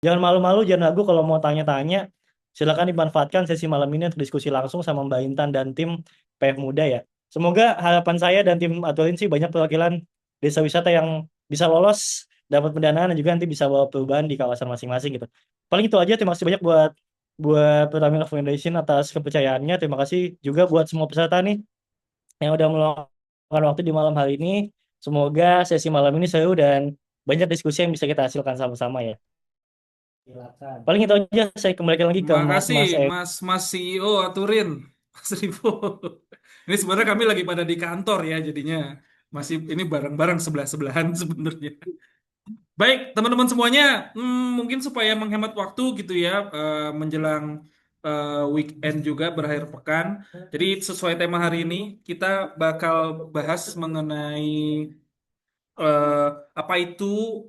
Jangan malu-malu, jangan ragu kalau mau tanya-tanya. Silakan dimanfaatkan sesi malam ini untuk diskusi langsung sama Mbak Intan dan tim PF Muda ya. Semoga harapan saya dan tim Aturin sih banyak perwakilan desa wisata yang bisa lolos, dapat pendanaan dan juga nanti bisa bawa perubahan di kawasan masing-masing gitu. Paling itu aja. Terima kasih banyak buat buat Pertamina Foundation atas kepercayaannya. Terima kasih juga buat semua peserta nih yang udah meluangkan waktu di malam hari ini. Semoga sesi malam ini seru dan banyak diskusi yang bisa kita hasilkan sama-sama ya. Silakan. Paling itu aja, saya kembalikan lagi ke Mas Makasih Mas Mas Mas CEO Aturin, Mas Rivo. Ini sebenarnya kami lagi pada di kantor ya, jadinya masih ini bareng-bareng sebelah-sebelahan sebenarnya. Baik, teman-teman semuanya, mungkin supaya menghemat waktu gitu ya, menjelang weekend juga berakhir pekan. Jadi sesuai tema hari ini, kita bakal bahas mengenai eh, apa itu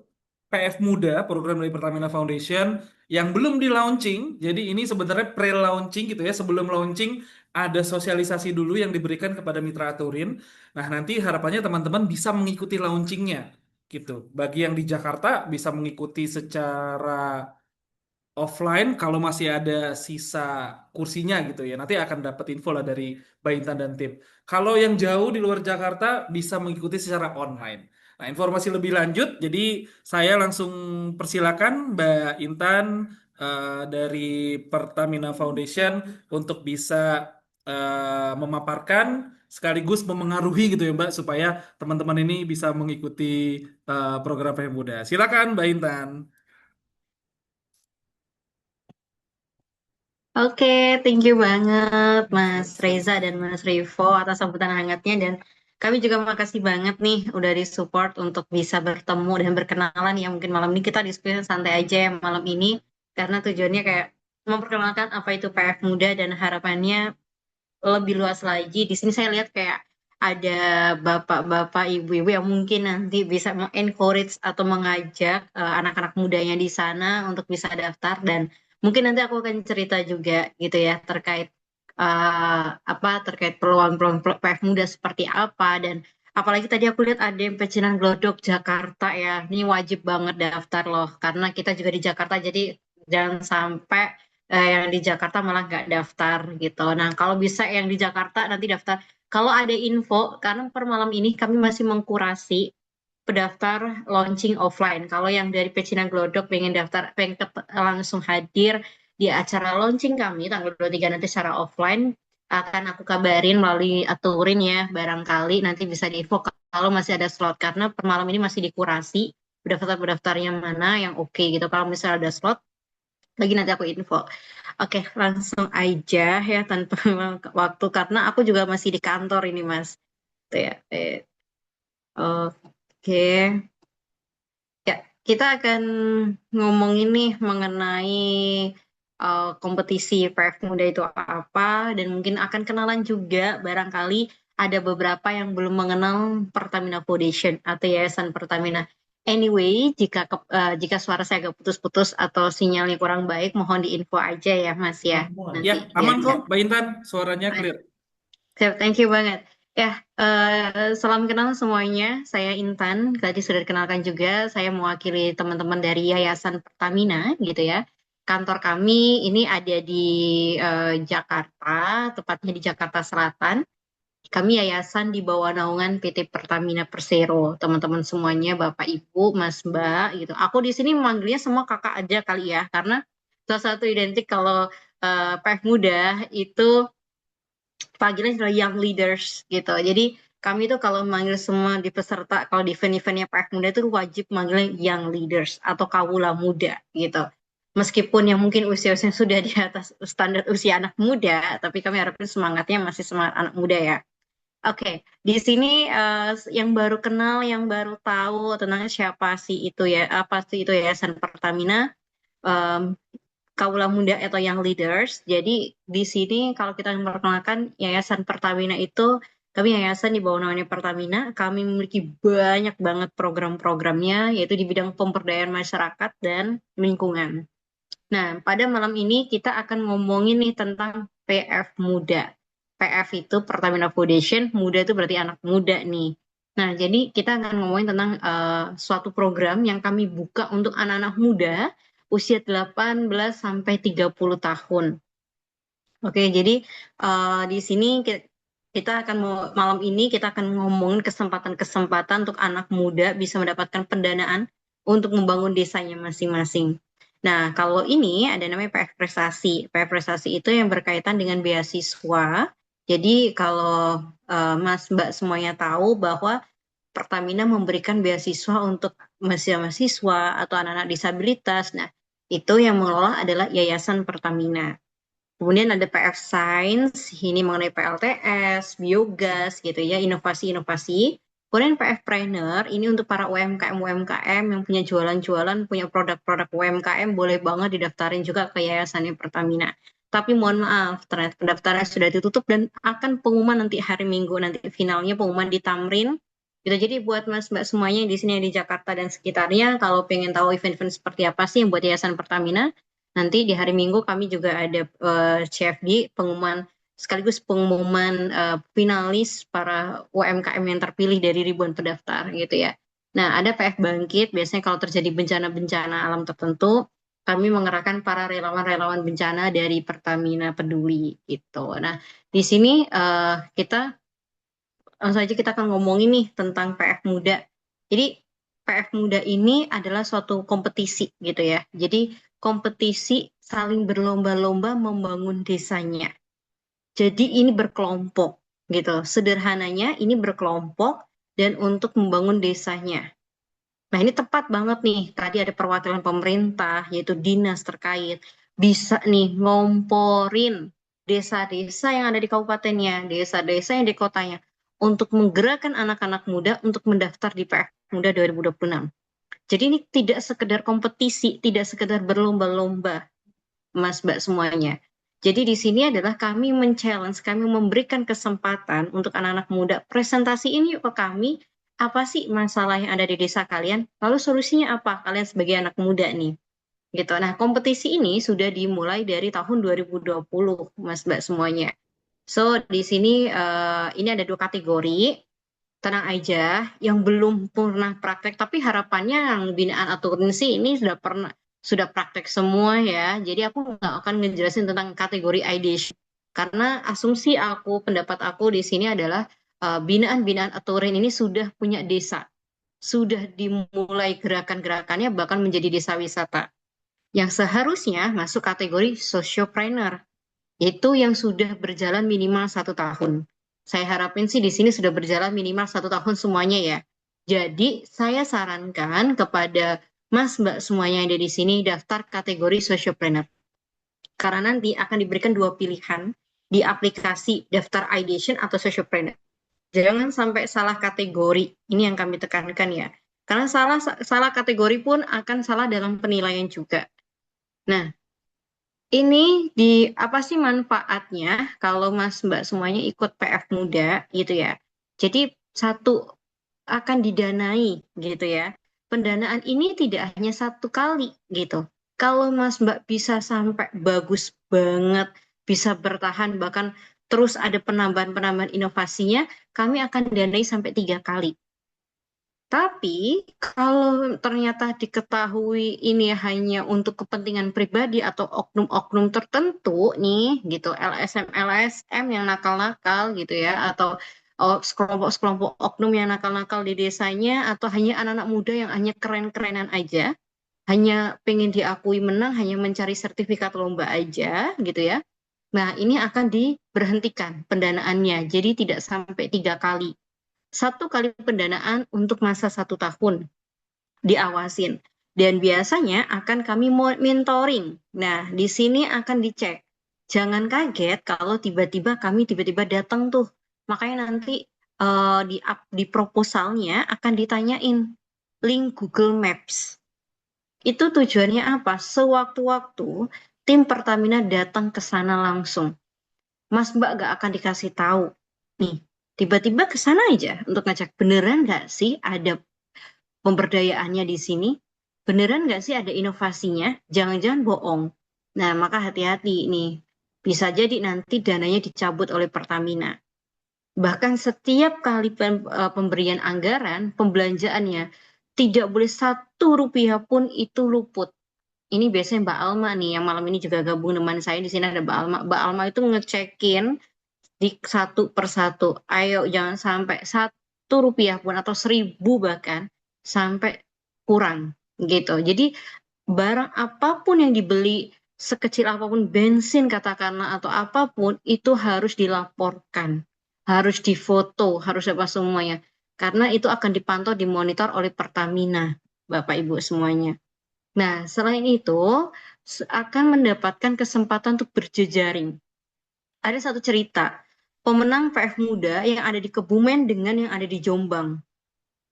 PF Muda, program dari Pertamina Foundation yang belum di launching. Jadi ini sebenarnya pre-launching gitu ya. Sebelum launching ada sosialisasi dulu yang diberikan kepada mitra Aturin. Nah, nanti harapannya teman-teman bisa mengikuti launchingnya gitu. Bagi yang di Jakarta bisa mengikuti secara offline kalau masih ada sisa kursinya gitu ya. Nanti akan dapat info lah dari Mbak Intan dan tim. Kalau yang jauh di luar Jakarta bisa mengikuti secara online. Nah, informasi lebih lanjut, jadi saya langsung persilakan Mbak Intan dari Pertamina Foundation untuk bisa memaparkan sekaligus memengaruhi gitu ya Mbak supaya teman-teman ini bisa mengikuti program Pemuda. Silakan Mbak Intan. Oke, thank you banget Mas Reza dan Mas Rivo atas sambutan hangatnya dan kami juga makasih banget nih udah disupport untuk bisa bertemu dan berkenalan ya mungkin malam ini kita diskusi santai aja ya malam ini karena tujuannya kayak memperkenalkan apa itu PF Muda dan harapannya lebih luas lagi. Di sini saya lihat kayak ada bapak-bapak, ibu-ibu yang mungkin nanti bisa encourage atau mengajak anak-anak mudanya di sana untuk bisa daftar dan mungkin nanti aku akan cerita juga gitu ya terkait terkait peluang-peluang PF muda seperti apa dan apalagi tadi aku lihat ada yang pecinan glodok Jakarta ya. Ini wajib banget daftar loh karena kita juga di Jakarta jadi jangan sampai yang di Jakarta malah nggak daftar gitu. Nah, kalau bisa yang di Jakarta nanti daftar. Kalau ada info, karena per malam ini kami masih mengkurasi pendaftar launching offline. Kalau yang dari Pecinan Glodok pengen daftar, pengen langsung hadir di acara launching kami tanggal 23 nanti secara offline, akan aku kabarin melalui aturin ya, barangkali nanti bisa diinfo kalau masih ada slot. Karena per malam ini masih dikurasi, pendaftar-pendaftarnya mana yang oke gitu. Kalau misalnya ada slot, lagi nanti aku info. Oke, langsung aja ya tanpa waktu karena aku juga masih di kantor ini Mas. Tuh ya. Oke. Ya, kita akan ngomongin nih mengenai kompetisi PF Muda itu apa dan mungkin akan kenalan juga barangkali ada beberapa yang belum mengenal Pertamina Foundation atau Yayasan Pertamina. Anyway, jika suara saya agak putus-putus atau sinyalnya kurang baik, mohon diinfo aja ya Mas ya Ya, nanti biar aman bisa. kok, Mbak Intan. Suaranya clear. Siap, thank you banget. Ya, salam kenal semuanya. Saya Intan. Tadi sudah dikenalkan juga. Saya mewakili teman-teman dari Yayasan Pertamina, gitu ya. Kantor kami ini ada di Jakarta, tepatnya di Jakarta Selatan. Kami yayasan di bawah naungan PT Pertamina Persero. Teman-teman semuanya, Bapak, Ibu, Mas, Mbak, gitu. Aku di sini memanggilnya semua kakak aja kali ya, karena salah satu identik kalau PF Muda itu panggilan adalah young leaders gitu. Jadi kami tuh kalau manggil semua di peserta, kalau di event-eventnya PF Muda itu wajib manggilnya young leaders atau kawula muda gitu. Meskipun yang mungkin usia-usia sudah di atas standar usia anak muda, tapi kami harapin semangatnya masih semangat anak muda ya. Oke, di sini yang baru kenal, yang baru tahu tentang siapa sih itu ya, apa sih itu Yayasan Pertamina, em, Kaula Muda atau Young Leaders. Jadi di sini kalau kita memperkenalkan Yayasan Pertamina itu, kami yayasan di bawah naungan Pertamina, kami memiliki banyak banget program-programnya, yaitu di bidang pemberdayaan masyarakat dan lingkungan. Nah, pada malam ini kita akan ngomongin nih tentang PF Muda. PF itu Pertamina Foundation, muda itu berarti anak muda nih. Nah, jadi kita akan ngomongin tentang suatu program yang kami buka untuk anak-anak muda usia 18 sampai 30 tahun. Oke, jadi di sini kita akan malam ini kita akan ngomongin kesempatan-kesempatan untuk anak muda bisa mendapatkan pendanaan untuk membangun desanya masing-masing. Nah, kalau ini ada namanya PF Prestasi. PF Prestasi itu yang berkaitan dengan beasiswa. Jadi kalau Mas Mbak semuanya tahu bahwa Pertamina memberikan beasiswa untuk mahasiswa atau anak-anak disabilitas. Nah, itu yang mengelola adalah Yayasan Pertamina. Kemudian ada PF Science, ini mengenai PLTS, biogas gitu ya, inovasi-inovasi. Kemudian PF Trainer, ini untuk para UMKM yang punya jualan-jualan, punya produk-produk UMKM, boleh banget didaftarin juga ke Yayasannya Pertamina. Tapi mohon maaf, ternyata pendaftaran sudah ditutup dan akan pengumuman nanti hari Minggu, nanti finalnya pengumuman di Tamrin. Gitu. Jadi buat Mas Mbak semuanya di sini di Jakarta dan sekitarnya, kalau pengen tahu event-event seperti apa sih yang buat Yayasan Pertamina, nanti di hari Minggu kami juga ada CFD pengumuman sekaligus pengumuman finalis para UMKM yang terpilih dari ribuan pendaftar gitu ya. Nah, ada PF Bangkit, biasanya kalau terjadi bencana-bencana alam tertentu, kami mengerahkan para relawan-relawan bencana dari Pertamina Peduli gitu. Nah, di sini kita langsung saja kita akan ngomongin nih tentang PF Muda. Jadi PF Muda ini adalah suatu kompetisi gitu ya. Jadi kompetisi saling berlomba-lomba membangun desanya. Jadi ini berkelompok gitu. Sederhananya ini berkelompok dan untuk membangun desanya. Nah ini tepat banget nih. Tadi ada perwakilan pemerintah yaitu dinas terkait. Bisa nih ngomporin desa-desa yang ada di kabupatennya, desa-desa yang di kotanya untuk menggerakkan anak-anak muda untuk mendaftar di PF Muda 2026. Jadi ini tidak sekedar kompetisi, tidak sekedar berlomba-lomba, Mas Mbak semuanya. Jadi di sini adalah kami men-challenge, kami memberikan kesempatan untuk anak-anak muda presentasi ini yuk ke kami, apa sih masalah yang ada di desa kalian, lalu solusinya apa kalian sebagai anak muda nih. Gitu. Nah, kompetisi ini sudah dimulai dari tahun 2020, Mas Mbak semuanya. So, di sini ini ada 2 kategori. Tenang aja, yang belum pernah praktek, tapi harapannya yang binaan akuntansi ini sudah praktek semua ya. Jadi aku nggak akan ngejelasin tentang kategori ideation. Karena asumsi aku, pendapat aku di sini adalah binaan-binaan aturan ini sudah punya desa. Sudah dimulai gerakan-gerakannya bahkan menjadi desa wisata. Yang seharusnya masuk kategori sociopreneur. Itu yang sudah berjalan minimal 1 tahun. Saya harapin sih di sini sudah berjalan minimal 1 tahun semuanya ya. Jadi saya sarankan kepada Mas Mbak semuanya yang ada di sini daftar kategori sociopreneur. Karena nanti akan diberikan 2 pilihan di aplikasi daftar ideation atau sociopreneur. Jangan sampai salah kategori. Ini yang kami tekankan ya. Karena salah kategori pun akan salah dalam penilaian juga. Nah, ini apa sih manfaatnya kalau Mas Mbak semuanya ikut PF Muda gitu ya. Jadi satu akan didanai gitu ya. Pendanaan ini tidak hanya 1 kali gitu. Kalau Mas Mbak bisa sampai bagus banget, bisa bertahan bahkan terus ada penambahan-penambahan inovasinya, kami akan danai sampai 3 kali. Tapi kalau ternyata diketahui ini hanya untuk kepentingan pribadi atau oknum-oknum tertentu nih gitu, LSM yang nakal-nakal gitu ya, atau sekelompok-sekelompok oknum yang nakal-nakal di desanya, atau hanya anak-anak muda yang hanya keren-kerenan aja, hanya pengen diakui menang, hanya mencari sertifikat lomba aja gitu ya. Nah ini akan diberhentikan pendanaannya, jadi tidak sampai 3 kali. 1 kali pendanaan untuk masa 1 tahun diawasin dan biasanya akan kami mentoring. Nah, di sini akan dicek. Jangan kaget kalau tiba-tiba kami datang tuh. Makanya nanti di proposalnya akan ditanyain link Google Maps. Itu tujuannya apa? Sewaktu-waktu tim Pertamina datang ke sana langsung. Mas Mbak gak akan dikasih tahu. Nih, tiba-tiba ke sana aja untuk ngecek beneran nggak sih ada pemberdayaannya di sini? Beneran nggak sih ada inovasinya? Jangan-jangan bohong. Nah, maka hati-hati nih. Bisa jadi nanti dananya dicabut oleh Pertamina. Bahkan setiap kali pemberian anggaran, pembelanjaannya, tidak boleh 1 rupiah pun itu luput. ini biasanya Mbak Alma nih yang malam ini juga gabung teman saya di sini ada Mbak Alma. Mbak Alma itu ngecekin di satu persatu. Ayo jangan sampai 1 rupiah pun atau 1.000 bahkan sampai kurang gitu. Jadi barang apapun yang dibeli sekecil apapun bensin katakanlah atau apapun itu harus dilaporkan, harus difoto, harus apa semuanya. Karena itu akan dipantau, dimonitor oleh Pertamina, Bapak Ibu semuanya. Nah, selain itu akan mendapatkan kesempatan untuk berjejaring. Ada satu cerita, pemenang PF Muda yang ada di Kebumen dengan yang ada di Jombang.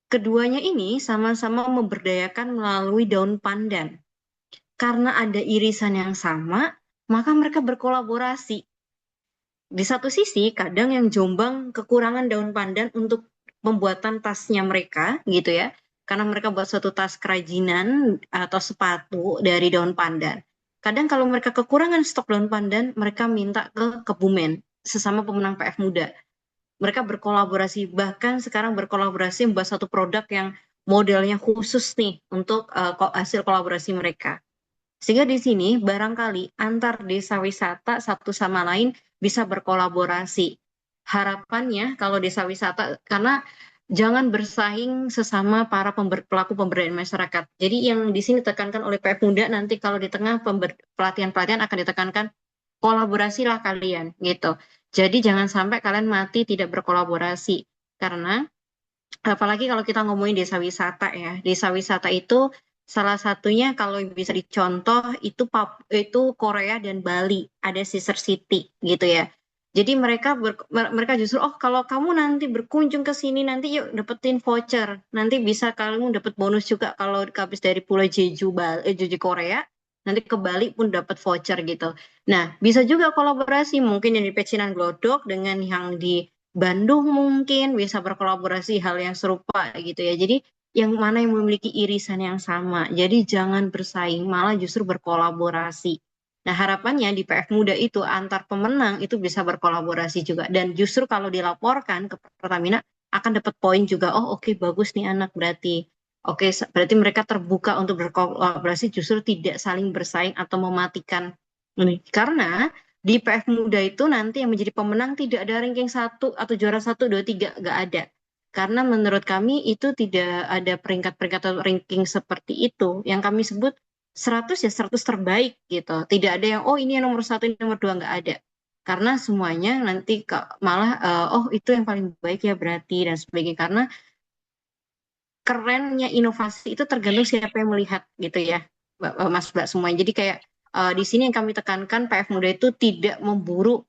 Keduanya ini sama-sama memberdayakan melalui daun pandan. Karena ada irisan yang sama, maka mereka berkolaborasi. Di satu sisi, kadang yang Jombang kekurangan daun pandan untuk pembuatan tasnya mereka, gitu ya. Karena mereka buat suatu tas kerajinan atau sepatu dari daun pandan. Kadang kalau mereka kekurangan stok daun pandan, mereka minta ke Kebumen, sesama pemenang PF Muda. Mereka berkolaborasi, bahkan sekarang berkolaborasi membuat satu produk yang modelnya khusus nih untuk hasil kolaborasi mereka. Sehingga di sini barangkali antar desa wisata satu sama lain bisa berkolaborasi. Harapannya kalau desa wisata, karena jangan bersaing sesama para pelaku pemberdayaan masyarakat. Jadi yang di sini ditekankan oleh PF Muda nanti kalau di tengah pelatihan-pelatihan akan ditekankan kolaborasilah kalian gitu. Jadi jangan sampai kalian mati tidak berkolaborasi. Karena apalagi kalau kita ngomongin desa wisata ya. Desa wisata itu salah satunya kalau bisa dicontoh itu Korea dan Bali, ada sister city gitu ya. Jadi mereka justru kalau kamu nanti berkunjung ke sini nanti yuk dapetin voucher. Nanti bisa kamu dapat bonus juga kalau habis dari Pulau Jeju Jeju Korea, nanti ke Bali pun dapat voucher gitu. Nah, bisa juga kolaborasi mungkin yang di Pecinan Glodok dengan yang di Bandung mungkin bisa berkolaborasi hal yang serupa gitu ya. Jadi yang mana yang memiliki irisan yang sama. Jadi jangan bersaing, malah justru berkolaborasi. Nah, harapannya di PF Muda itu antar pemenang itu bisa berkolaborasi juga. Dan justru kalau dilaporkan ke Pertamina akan dapat poin juga. Oh, oke, bagus nih anak berarti. Oke, berarti mereka terbuka untuk berkolaborasi justru tidak saling bersaing atau mematikan ini. Karena di PF Muda itu nanti yang menjadi pemenang tidak ada ranking 1 atau juara 1, 2, 3, nggak ada. Karena menurut kami itu tidak ada peringkat-peringkat atau ranking seperti itu. Yang kami sebut 100 ya 100 terbaik gitu. Tidak ada yang, oh ini yang nomor 1, ini nomor 2, nggak ada. Karena semuanya nanti malah, oh itu yang paling baik ya berarti, dan sebagainya. Karena kerennya inovasi itu tergantung siapa yang melihat gitu ya, Mas Mbak semuanya. Jadi kayak di sini yang kami tekankan PF Muda itu tidak memburu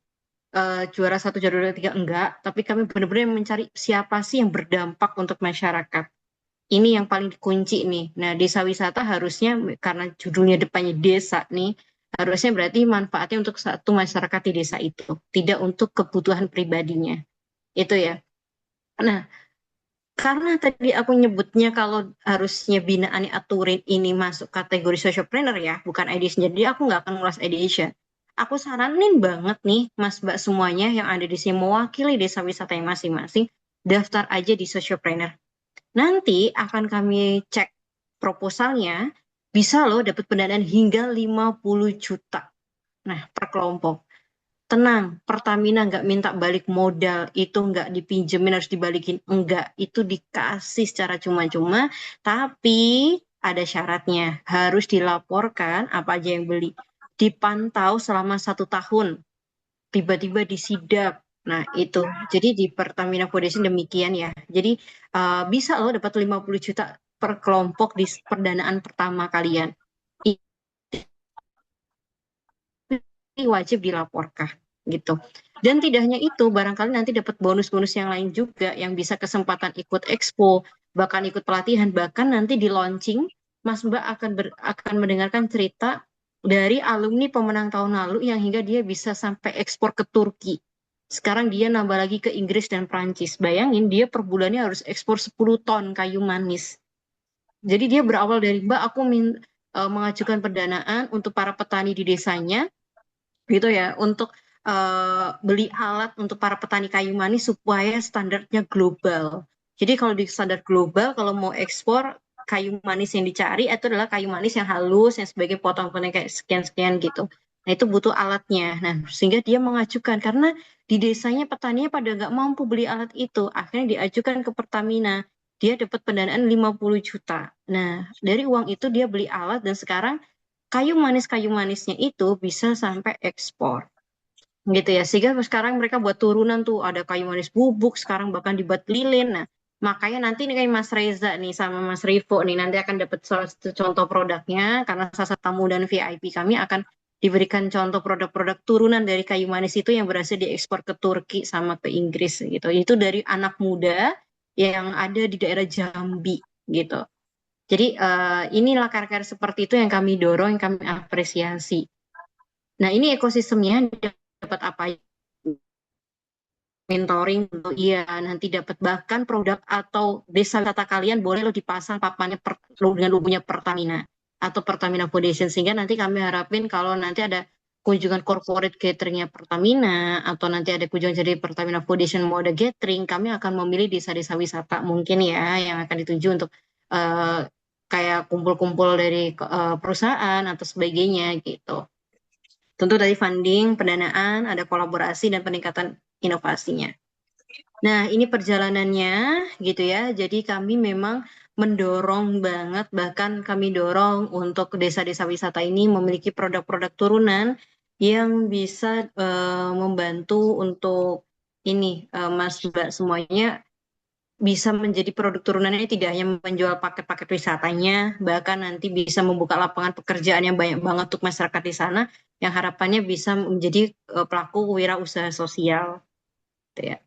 juara 1, juara 2, 3 enggak, tapi kami benar-benar mencari siapa sih yang berdampak untuk masyarakat. Ini yang paling dikunci nih. Nah, desa wisata harusnya karena judulnya depannya desa nih, harusnya berarti manfaatnya untuk satu masyarakat di desa itu, tidak untuk kebutuhan pribadinya. Itu ya. Nah, karena tadi aku nyebutnya kalau harusnya binaan Aturin ini masuk kategori sociopreneur ya, bukan edition. Jadi aku nggak akan ngulas edition. Aku saranin banget nih Mas Mbak semuanya yang ada di sini mewakili desa wisata yang masing-masing, daftar aja di sociopreneur. Nanti akan kami cek proposalnya, bisa loh dapat pendanaan hingga 50 juta. Nah, per kelompok. Tenang, Pertamina nggak minta balik modal, itu nggak dipinjemin harus dibalikin, enggak, itu dikasih secara cuma-cuma, tapi ada syaratnya, harus dilaporkan apa aja yang beli, dipantau selama 1 tahun, tiba-tiba disidak. Nah itu, jadi di Pertamina Foundation demikian ya, jadi bisa loh dapat 50 juta per kelompok di perdanaan pertama kalian. Ini wajib dilaporkan gitu. Dan tidak hanya itu, barangkali nanti dapat bonus-bonus yang lain juga yang bisa kesempatan ikut expo, bahkan ikut pelatihan, bahkan nanti di launching Mas Mbak akan mendengarkan cerita dari alumni pemenang tahun lalu yang hingga dia bisa sampai ekspor ke Turki. Sekarang dia nambah lagi ke Inggris dan Prancis. Bayangin dia per bulannya harus ekspor 10 ton kayu manis. Jadi dia berawal dari Mbak aku mengajukan pendanaan untuk para petani di desanya gitu ya, untuk beli alat untuk para petani kayu manis supaya standarnya global. Jadi kalau di standar global, kalau mau ekspor kayu manis yang dicari itu adalah kayu manis yang halus, yang sebagai potong-potong kayak sekian-sekian gitu. Nah, itu butuh alatnya. Nah, sehingga dia mengajukan karena di desanya petaninya pada nggak mampu beli alat itu. Akhirnya diajukan ke Pertamina. Dia dapat pendanaan 50 juta. Nah, dari uang itu dia beli alat dan sekarang kayu manisnya itu bisa sampai ekspor. Gitu ya. Sehingga sekarang mereka buat turunan tuh ada kayu manis bubuk, sekarang bahkan dibuat lilin. Nah, makanya nanti nih kayak Mas Reza nih sama Mas Rivo nih nanti akan dapat salah satu contoh produknya karena salah satu tamu dan VIP kami akan diberikan contoh produk-produk turunan dari kayu manis itu yang berhasil diekspor ke Turki sama ke Inggris gitu. Itu dari anak muda yang ada di daerah Jambi gitu. Jadi inilah karya-karya seperti itu yang kami dorong, yang kami apresiasi. Nah, ini ekosistemnya dapat apa? Mentoring, iya nanti dapat bahkan produk atau desa wisata kalian boleh lo dipasang papannya dengan logonya Pertamina atau Pertamina Foundation sehingga nanti kami harapin kalau nanti ada kunjungan corporate gatheringnya Pertamina atau nanti ada kunjungan dari Pertamina Foundation mau ada gathering kami akan memilih desa-desa wisata mungkin ya yang akan dituju untuk kayak kumpul-kumpul dari perusahaan atau sebagainya gitu. Tentu dari funding, pendanaan, ada kolaborasi dan peningkatan inovasinya. Nah, ini perjalanannya gitu ya. Jadi kami memang mendorong banget, bahkan kami dorong untuk desa-desa wisata ini memiliki produk-produk turunan yang bisa membantu untuk ini Mas Mbak semuanya bisa menjadi produk turunannya tidak hanya menjual paket-paket wisatanya, bahkan nanti bisa membuka lapangan pekerjaan yang banyak banget untuk masyarakat di sana, yang harapannya bisa menjadi pelaku wirausaha sosial. Gitu ya.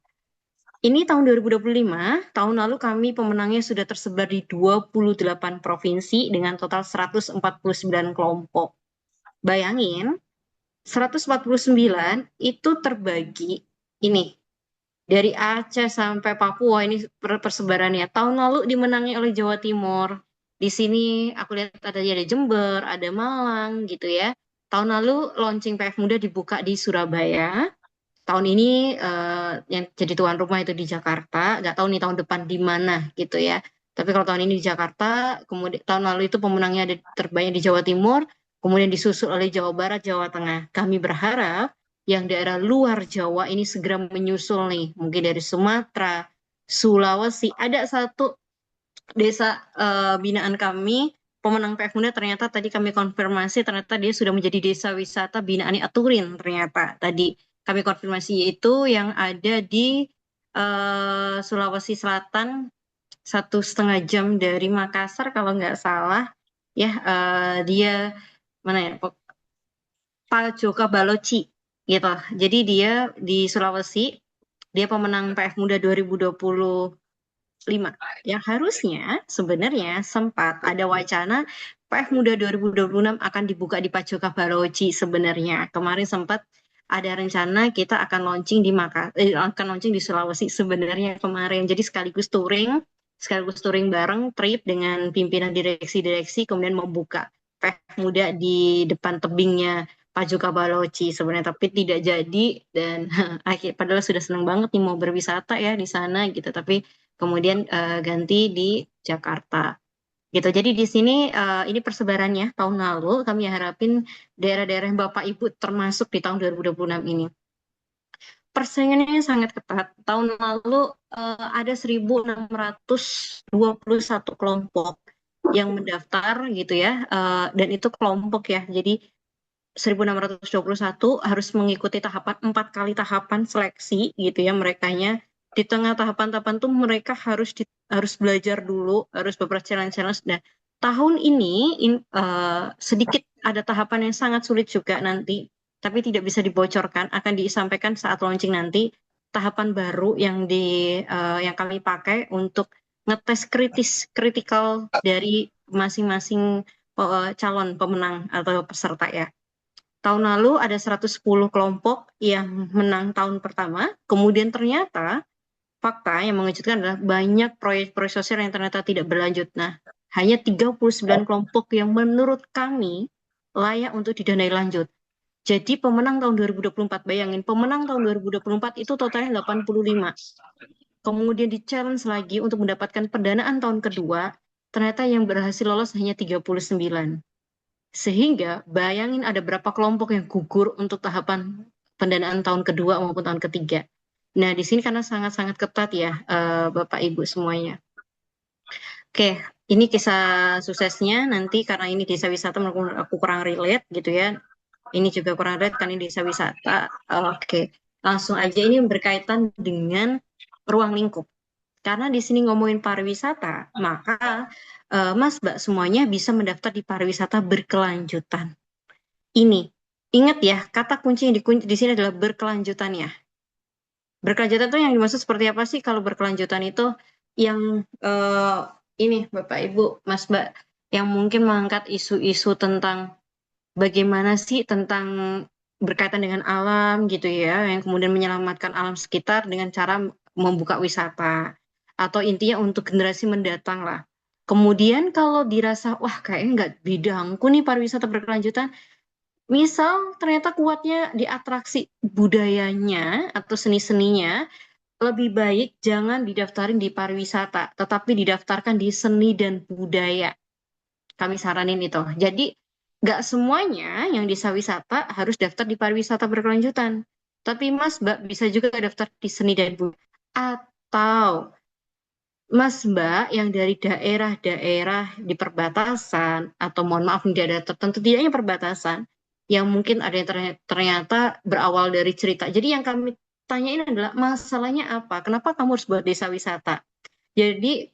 Ini tahun 2025, tahun lalu kami pemenangnya sudah tersebar di 28 provinsi dengan total 149 kelompok. Bayangin, 149 itu terbagi ini dari Aceh sampai Papua ini persebarannya. Tahun lalu dimenangi oleh Jawa Timur. Di sini aku lihat ada Jember, ada Malang gitu ya. Tahun lalu launching PF Muda dibuka di Surabaya. Tahun ini yang jadi tuan rumah itu di Jakarta. Nggak tahu nih tahun depan di mana gitu ya. Tapi kalau tahun ini di Jakarta, kemudian tahun lalu itu pemenangnya ada terbanyak di Jawa Timur, kemudian disusul oleh Jawa Barat, Jawa Tengah. Kami berharap yang daerah luar Jawa ini segera menyusul nih, mungkin dari Sumatera, Sulawesi. Ada satu desa binaan kami, pemenang PF Muda ternyata tadi kami konfirmasi, ternyata dia sudah menjadi desa wisata binaan Aturin ternyata. Tadi kami konfirmasi yaitu yang ada di Sulawesi Selatan, 1,5 jam dari Makassar kalau nggak salah. Ya, dia mana ya? Paljoka Baloci gitu. Jadi dia di Sulawesi, dia pemenang PF Muda 2025. Yang harusnya sebenarnya sempat ada wacana PF Muda 2026 akan dibuka di Paljoka Baloci sebenarnya. Kemarin sempat ada rencana kita akan launching di akan launching di Sulawesi sebenarnya kemarin. Jadi sekaligus touring bareng trip dengan pimpinan direksi-direksi kemudian membuka PF Muda di depan tebingnya Pajuka Baloci sebenarnya tapi tidak jadi dan padahal sudah senang banget nih mau berwisata ya di sana gitu tapi kemudian ganti di Jakarta gitu. Jadi di sini ini persebarannya tahun lalu kami harapin daerah-daerah Bapak Ibu termasuk di tahun 2026 ini. Persaingannya sangat ketat. Tahun lalu ada 1.621 kelompok yang mendaftar gitu ya dan itu kelompok ya. Jadi 1.621 harus mengikuti 4 kali tahapan seleksi gitu ya merekanya. Di tengah tahapan-tahapan tuh mereka harus belajar dulu, harus beberapa challenge-challenge. Nah, tahun ini sedikit ada tahapan yang sangat sulit juga nanti, tapi tidak bisa dibocorkan, akan disampaikan saat launching nanti. Tahapan baru yang yang kami pakai untuk ngetes kritikal dari masing-masing calon pemenang atau peserta ya. Tahun lalu ada 110 kelompok yang menang tahun pertama, kemudian ternyata fakta yang mengejutkan adalah banyak proyek-proyek sosial yang ternyata tidak berlanjut. Nah, hanya 39 kelompok yang menurut kami layak untuk didanai lanjut. Jadi pemenang tahun 2024, bayangin, pemenang tahun 2024 itu totalnya 85. Kemudian di-challenge lagi untuk mendapatkan pendanaan tahun kedua, ternyata yang berhasil lolos hanya 39. Sehingga bayangin ada berapa kelompok yang gugur untuk tahapan pendanaan tahun kedua maupun tahun ketiga. Nah, di sini karena sangat-sangat ketat ya, Bapak Ibu semuanya. Oke, ini kisah suksesnya. Nanti karena ini desa wisata menurut aku kurang relate gitu ya. Ini juga kurang relate karena ini desa wisata. Oke, langsung aja ini berkaitan dengan ruang lingkup. Karena di sini ngomongin pariwisata, maka Mas Mbak semuanya bisa mendaftar di pariwisata berkelanjutan. Ini, ingat ya, kata kunci yang di sini adalah berkelanjutan ya. Berkelanjutan itu yang dimaksud seperti apa sih? Kalau berkelanjutan itu yang ini Bapak Ibu, Mas Mbak, yang mungkin mengangkat isu-isu tentang bagaimana sih tentang berkaitan dengan alam gitu ya, yang kemudian menyelamatkan alam sekitar dengan cara membuka wisata. Atau intinya untuk generasi mendatang lah. Kemudian kalau dirasa, wah kayaknya nggak bidangku nih pariwisata berkelanjutan, misal ternyata kuatnya di atraksi budayanya atau seni-seninya, lebih baik jangan didaftarin di pariwisata, tetapi didaftarkan di seni dan budaya. Kami saranin itu. Jadi nggak semuanya yang desa wisata harus daftar di pariwisata berkelanjutan. Tapi Mas, Mbak bisa juga daftar di seni dan budaya. Atau Mas Mbak yang dari daerah-daerah di perbatasan atau mohon maaf di daerah tertentu tidak hanya perbatasan yang mungkin ada yang ternyata berawal dari cerita. Jadi yang kami tanyain adalah masalahnya apa? Kenapa kamu harus buat desa wisata? Jadi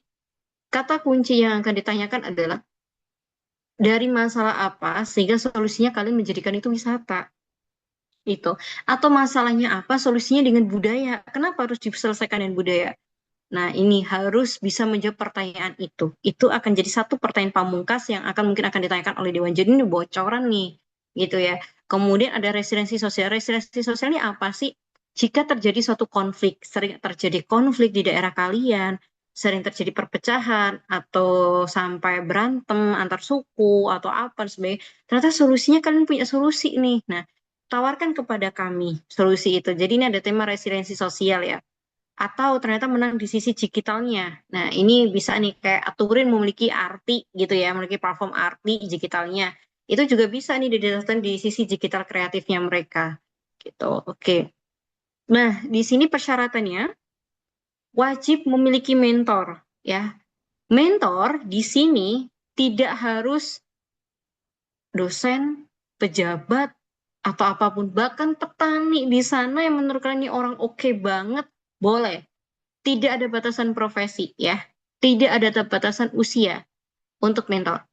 kata kunci yang akan ditanyakan adalah dari masalah apa sehingga solusinya kalian menjadikan itu wisata itu, atau masalahnya apa solusinya dengan budaya, kenapa harus diselesaikan dengan budaya. Nah, ini harus bisa menjawab pertanyaan itu akan jadi satu pertanyaan pamungkas yang mungkin akan ditanyakan oleh Dewan. Jadi ini bocoran nih gitu ya. Kemudian ada residensi sosial. Residensi sosial ini apa sih? Jika terjadi suatu konflik, sering terjadi konflik di daerah kalian, sering terjadi perpecahan atau sampai berantem antar suku atau apa sebenarnya, ternyata solusinya kalian punya solusi nih. Nah, tawarkan kepada kami solusi itu. Jadi ini ada tema residensi sosial ya. Atau ternyata menang di sisi digitalnya. Nah, ini bisa nih kayak Aturin memiliki arti gitu ya, memiliki platform arti digitalnya. Itu juga bisa nih didaftarkan di sisi digital kreatifnya mereka. Gitu. Oke. Nah, di sini persyaratannya wajib memiliki mentor ya. Mentor di sini tidak harus dosen, pejabat, atau apapun. Bahkan petani di sana yang menurut kalian ini orang oke banget, boleh. Tidak ada batasan profesi ya. Tidak ada batasan usia untuk mentor.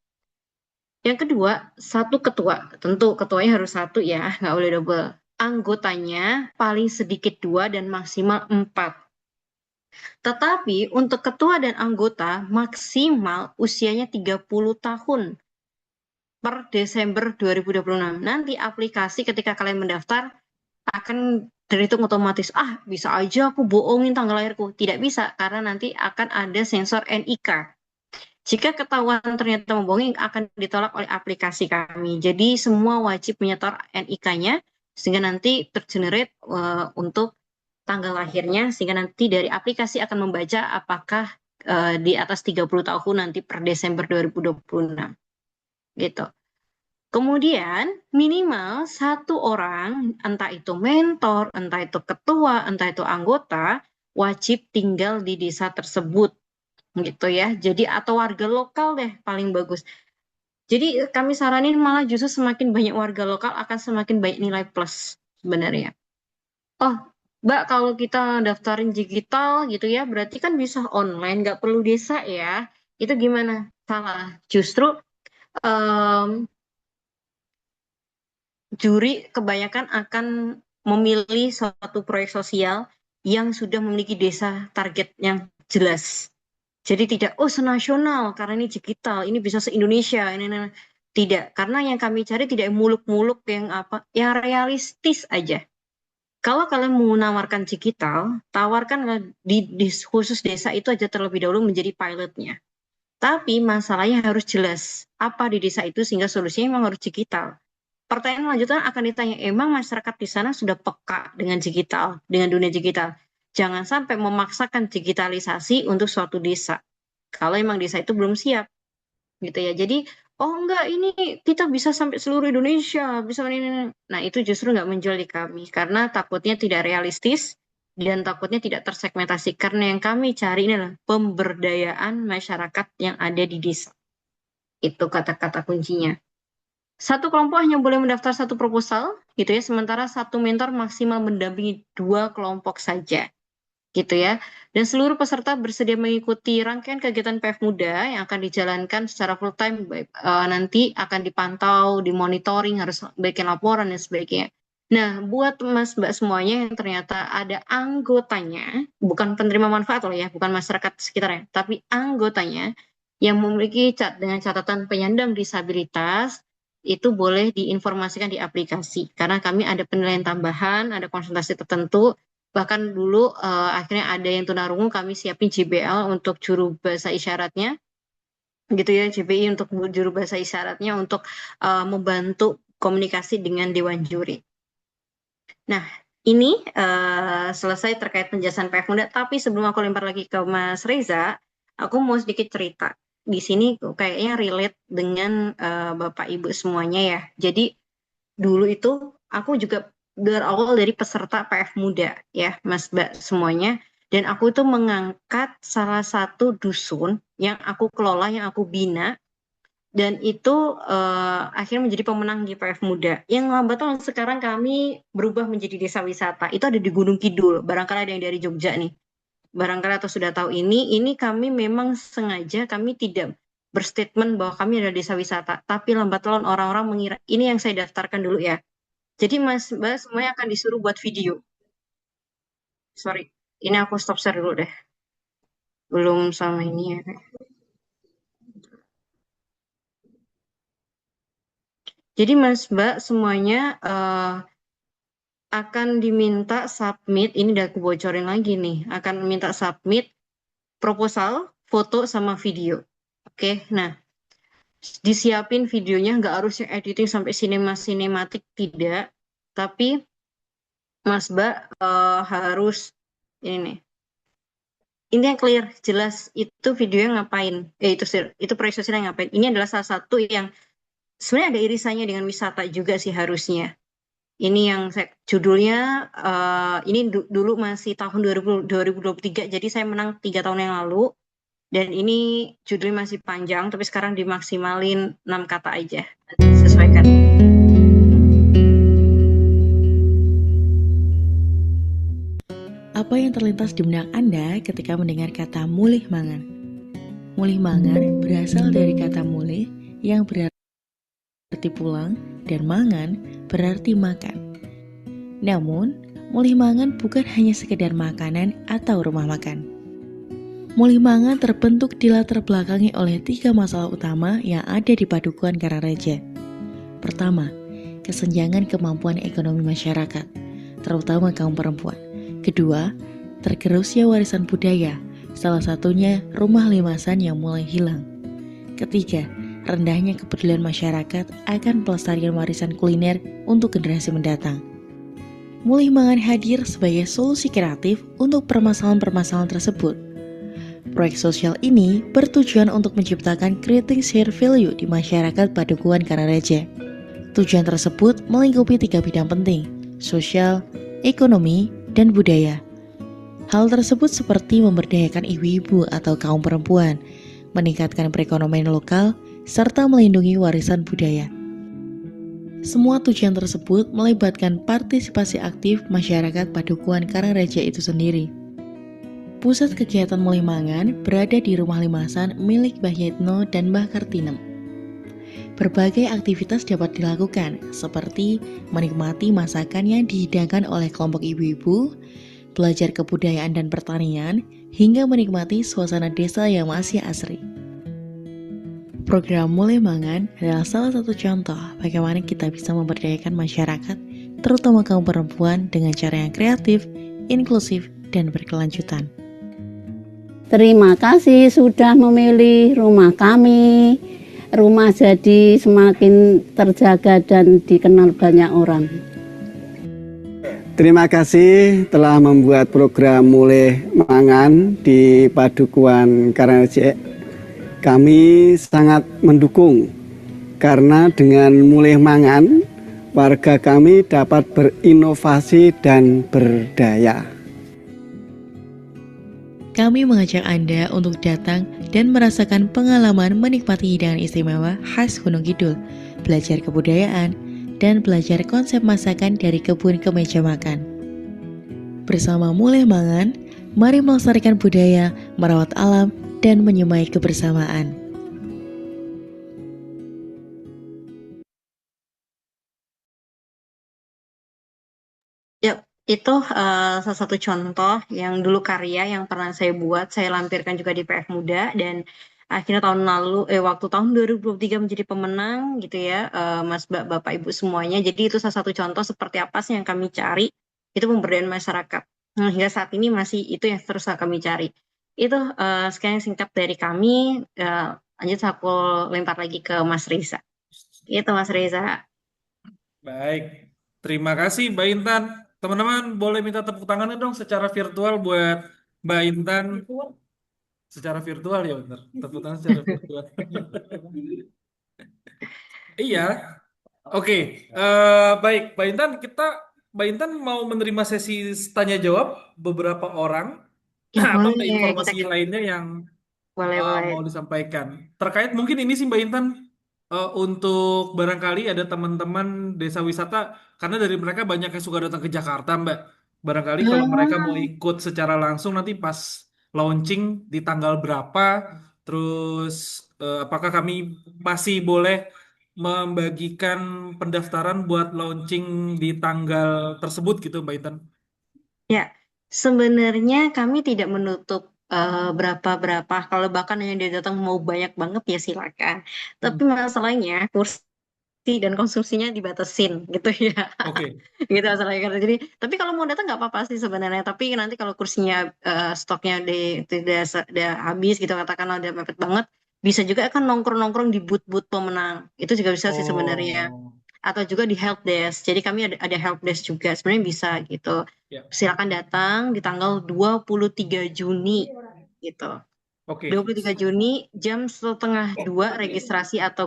Yang kedua, satu ketua. Tentu ketuanya harus satu ya, nggak boleh double. Anggotanya paling sedikit 2 dan maksimal 4. Tetapi untuk ketua dan anggota maksimal usianya 30 tahun per Desember 2026. Nanti aplikasi ketika kalian mendaftar akan terhitung otomatis. Bisa aja aku bohongin tanggal lahirku. Tidak bisa, karena nanti akan ada sensor NIK. Jika ketahuan ternyata membohongi, akan ditolak oleh aplikasi kami. Jadi semua wajib menyetor NIK-nya, sehingga nanti tergenerate untuk tanggal lahirnya, sehingga nanti dari aplikasi akan membaca apakah di atas 30 tahun nanti per Desember 2026. Gitu. Kemudian minimal satu orang, entah itu mentor, entah itu ketua, entah itu anggota, wajib tinggal di desa tersebut, gitu ya. Jadi atau warga lokal deh paling bagus. Jadi kami saranin malah justru semakin banyak warga lokal akan semakin banyak nilai plus sebenarnya. Oh, Mbak, kalau kita daftarin digital gitu ya, berarti kan bisa online, nggak perlu desa ya. Itu gimana? Salah. Justru juri kebanyakan akan memilih suatu proyek sosial yang sudah memiliki desa target yang jelas. Jadi tidak, senasional karena ini digital, ini bisa se-Indonesia, ini. Tidak, karena yang kami cari tidak muluk-muluk yang realistis aja. Kalau kalian mau menawarkan digital, tawarkan di khusus desa itu aja terlebih dahulu menjadi pilotnya. Tapi masalahnya harus jelas apa di desa itu sehingga solusinya memang harus digital. Pertanyaan lanjutan akan ditanya, emang masyarakat di sana sudah peka dengan digital, dengan dunia digital? Jangan sampai memaksakan digitalisasi untuk suatu desa. Kalau emang desa itu belum siap. gitu ya. Jadi oh enggak, ini kita bisa sampai seluruh Indonesia, bisa ini. Nah, itu justru nggak menjual di kami karena takutnya tidak realistis dan takutnya tidak tersegmentasi. Karena yang kami cari ini adalah pemberdayaan masyarakat yang ada di desa. Itu kata-kata kuncinya. Satu kelompok hanya boleh mendaftar satu proposal, gitu ya. Sementara satu mentor maksimal mendampingi 2 kelompok saja, gitu ya. Dan seluruh peserta bersedia mengikuti rangkaian kegiatan PF Muda yang akan dijalankan secara full time. Nanti akan dipantau, dimonitoring, harus bikin laporan dan sebagainya. Nah, buat Mas Mbak semuanya yang ternyata ada anggotanya, bukan penerima manfaat loh ya, bukan masyarakat sekitarnya, tapi anggotanya yang memiliki dengan catatan penyandang disabilitas, itu boleh diinformasikan di aplikasi. Karena kami ada penilaian tambahan, ada konsultasi tertentu. Bahkan dulu akhirnya ada yang tunarungu, kami siapin JBL untuk juru bahasa isyaratnya, gitu ya, JBI untuk juru bahasa isyaratnya untuk membantu komunikasi dengan Dewan Juri. Nah, ini selesai terkait penjelasan PF Muda, tapi sebelum aku lempar lagi ke Mas Reza, aku mau sedikit cerita. Di sini kayaknya relate dengan Bapak Ibu semuanya ya. Jadi dulu itu aku juga berawal dari peserta PF Muda ya, Mas Mbak semuanya. Dan aku itu mengangkat salah satu dusun yang aku kelola, yang aku bina. Dan itu akhirnya menjadi pemenang di PF Muda. Yang lambat laun sekarang kami berubah menjadi desa wisata. Itu ada di Gunung Kidul. Barangkali ada yang dari Jogja nih. Barangkali atau sudah tahu ini kami memang sengaja kami tidak berstatement bahwa kami adalah desa wisata. Tapi lambat laun orang-orang mengira ini yang saya daftarkan dulu ya. Jadi Mas Mbak semuanya akan disuruh buat video. Sorry, ini aku stop share dulu deh. Belum sama ini ya. Jadi Mas Mbak semuanya akan diminta submit, ini udah aku bocorin lagi nih, akan minta submit proposal, foto sama video. Oke, nah disiapin videonya, nggak harus yang editing sampai sinematik tidak, tapi Mas Mbak harus ini nih. Ini yang clear, jelas itu videonya ngapain. Itu prosesnya ngapain. Ini adalah salah satu yang sebenarnya ada irisannya dengan wisata juga sih harusnya. Ini yang judulnya ini dulu masih tahun 2023, jadi saya menang 3 tahun yang lalu. Dan ini judulnya masih panjang, tapi sekarang dimaksimalin 6 kata aja. Sesuaikan. Apa yang terlintas di benak Anda ketika mendengar kata mulih mangan? Mulih mangan berasal dari kata mulih yang berarti pulang dan mangan berarti makan. Namun, mulih mangan bukan hanya sekedar makanan atau rumah makan. Mulih mangan terbentuk di latar belakangi oleh 3 masalah utama yang ada di Padukuhan Karangreja. Pertama, kesenjangan kemampuan ekonomi masyarakat, terutama kaum perempuan. Kedua, tergerusnya warisan budaya, salah satunya rumah limasan yang mulai hilang. Ketiga, rendahnya kepedulian masyarakat akan pelestarian warisan kuliner untuk generasi mendatang. Mulih mangan hadir sebagai solusi kreatif untuk permasalahan-permasalahan tersebut. Proyek sosial ini bertujuan untuk menciptakan creating share value di masyarakat Padukuhan Karangreja. Tujuan tersebut melingkupi 3 bidang penting, sosial, ekonomi, dan budaya. Hal tersebut seperti memberdayakan ibu-ibu atau kaum perempuan, meningkatkan perekonomian lokal, serta melindungi warisan budaya. Semua tujuan tersebut melibatkan partisipasi aktif masyarakat Padukuhan Karangreja itu sendiri. Pusat kegiatan Mulih Mangan berada di rumah limasan milik Mbah Yetno dan Mbah Kartinem. Berbagai aktivitas dapat dilakukan, seperti menikmati masakan yang dihidangkan oleh kelompok ibu-ibu, belajar kebudayaan dan pertanian, hingga menikmati suasana desa yang masih asri. Program Mulih Mangan adalah salah satu contoh bagaimana kita bisa memberdayakan masyarakat, terutama kaum perempuan dengan cara yang kreatif, inklusif, dan berkelanjutan. Terima kasih sudah memilih rumah kami. Rumah jadi semakin terjaga dan dikenal banyak orang. Terima kasih telah membuat program Mulih Mangan di Padukuhan Karangreja. Kami sangat mendukung karena dengan mulih mangan warga kami dapat berinovasi dan berdaya. Kami mengajak Anda untuk datang dan merasakan pengalaman menikmati hidangan istimewa khas Gunung Kidul, belajar kebudayaan, dan belajar konsep masakan dari kebun ke meja makan. Bersama Mulih Mangan, mari melestarikan budaya, merawat alam, dan menyemai kebersamaan. Yap, itu salah satu contoh yang dulu karya yang pernah saya buat, saya lampirkan juga di PF Muda dan akhirnya tahun lalu, waktu tahun 2023 menjadi pemenang gitu ya, Mas Bapak Ibu semuanya. Jadi itu salah satu contoh seperti apa sih yang kami cari, itu pemberdayaan masyarakat. Nah, hingga saat ini masih itu yang terus kami cari. Itu sekian singkat dari kami. Lanjut aku lempar lagi ke Mas Reza. Itu Mas Reza. Baik, terima kasih Mbak Intan. Teman-teman boleh minta tepuk tangannya dong secara virtual buat Mbak Intan. Secara virtual ya benar. Tepuk tangan secara virtual. Iya, oke. Baik, Mbak Intan, Mbak Intan mau menerima sesi tanya jawab beberapa orang Ya atau ada boleh, informasi lainnya yang boleh. mau disampaikan. Terkait mungkin ini sih Mbak Intan, untuk barangkali ada teman-teman desa wisata, karena dari mereka banyak yang suka datang ke Jakarta Mbak. Barangkali kalau mereka mau ikut secara langsung nanti pas launching di tanggal berapa, terus apakah kami masih boleh membagikan pendaftaran buat launching di tanggal tersebut gitu Mbak Intan? Ya, sebenarnya kami tidak menutup berapa-berapa. Kalau bahkan yang dia datang mau banyak banget ya silakan. Tapi masalahnya kursi dan konsumsinya dibatasin gitu ya. Oke. Gitu masalahnya. Jadi, tapi kalau mau datang nggak apa-apa sih sebenarnya. Tapi nanti kalau kursinya stoknya tidak habis gitu katakanlah udah mepet banget, bisa juga kan nongkrong-nongkrong di booth-booth pemenang. Itu juga bisa sih sebenarnya. Oh, Atau juga di help desk. Jadi kami ada help desk juga. Sebenarnya bisa gitu. ya. Silakan datang di tanggal 23 Juni gitu. Oke. 23 Juni jam setengah 2 registrasi atau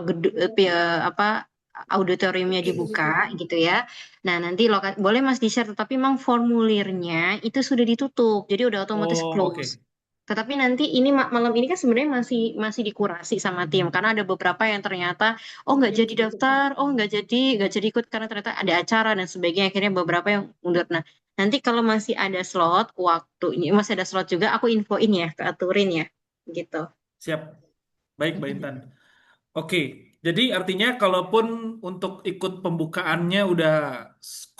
apa auditoriumnya dibuka gitu ya. Nah, nanti boleh Mas di-share tetapi memang formulirnya itu sudah ditutup. Jadi udah otomatis Oh, oke. close. Tetapi nanti ini malam ini kan sebenarnya masih dikurasi sama tim karena ada beberapa yang ternyata oh nggak jadi daftar, oh nggak jadi ikut karena ternyata ada acara dan sebagainya. Akhirnya beberapa yang mundur. Nah, nanti kalau masih ada slot waktunya, masih ada slot juga aku infoin ya ke aturin ya gitu. Siap. Baik, Mbak Intan. Oke, jadi artinya kalaupun untuk ikut pembukaannya udah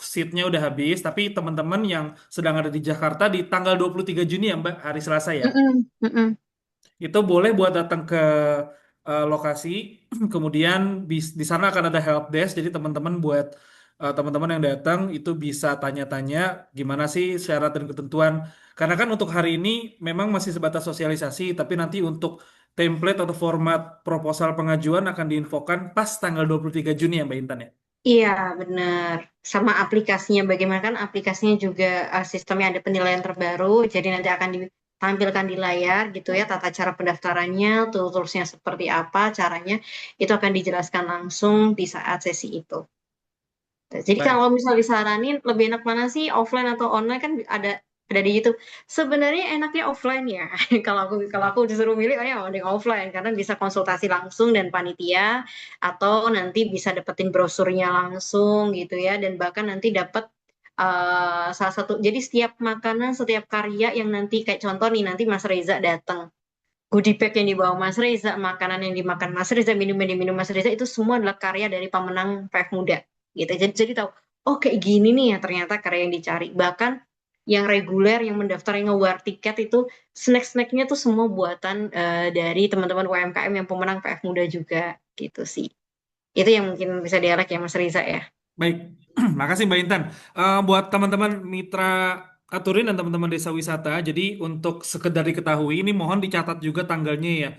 seatnya udah habis, tapi teman-teman yang sedang ada di Jakarta di tanggal 23 Juni ya Mbak, hari Selasa ya, Mm-mm, mm-mm. itu boleh buat datang ke lokasi, kemudian di sana akan ada help desk, jadi teman-teman buat teman-teman yang datang itu bisa tanya-tanya gimana sih syarat dan ketentuan. Karena kan untuk hari ini memang masih sebatas sosialisasi, tapi nanti untuk template atau format proposal pengajuan akan diinfokan pas tanggal 23 Juni ya Mbak Intan ya. Iya, benar. Sama aplikasinya, bagaimana kan aplikasinya juga sistemnya ada penilaian terbaru, jadi nanti akan ditampilkan di layar gitu ya, tata cara pendaftarannya, tools-toolsnya seperti apa, caranya, itu akan dijelaskan langsung di saat sesi itu. Jadi Baik. kalau misal disaranin lebih enak mana sih offline atau online kan ada di YouTube. Sebenarnya enaknya offline ya. Kalau aku disuruh milih ya mending offline karena bisa konsultasi langsung dan panitia atau nanti bisa dapetin brosurnya langsung gitu ya dan bahkan nanti dapat salah satu jadi setiap makanan setiap karya yang nanti kayak contoh nih nanti Mas Reza datang goodie bag yang dibawa Mas Reza, makanan yang dimakan Mas Reza, minuman yang diminum Mas Reza itu semua adalah karya dari pemenang PF Muda gitu. Jadi tahu, oh kayak gini nih ya ternyata karya yang dicari. Bahkan yang reguler, yang mendaftar, yang nge-war tiket itu snack-snacknya tuh semua buatan dari teman-teman UMKM yang pemenang PF Muda juga gitu sih. Itu yang mungkin bisa dialek ya Mas Riza ya. Baik, makasih Mbak Intan. Buat teman-teman mitra Aturin dan teman-teman desa wisata, jadi untuk sekedar diketahui, ini mohon dicatat juga tanggalnya ya.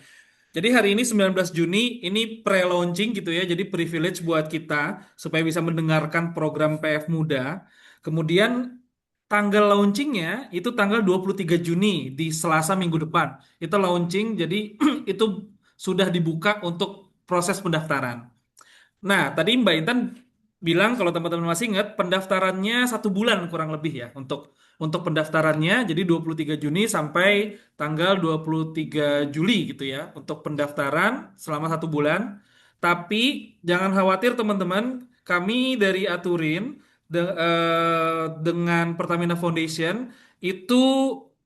Jadi hari ini 19 Juni, ini pre-launching gitu ya, jadi privilege buat kita supaya bisa mendengarkan program PF Muda. Kemudian tanggal launchingnya itu tanggal 23 Juni di Selasa minggu depan. Itu launching, jadi itu sudah dibuka untuk proses pendaftaran. Nah, tadi Mbak Intan bilang kalau teman-teman masih ingat pendaftarannya 1 bulan kurang lebih ya untuk pendaftarannya. Jadi 23 Juni sampai tanggal 23 Juli gitu ya untuk pendaftaran selama 1 bulan. Tapi jangan khawatir teman-teman, kami dari Aturin dengan Pertamina Foundation itu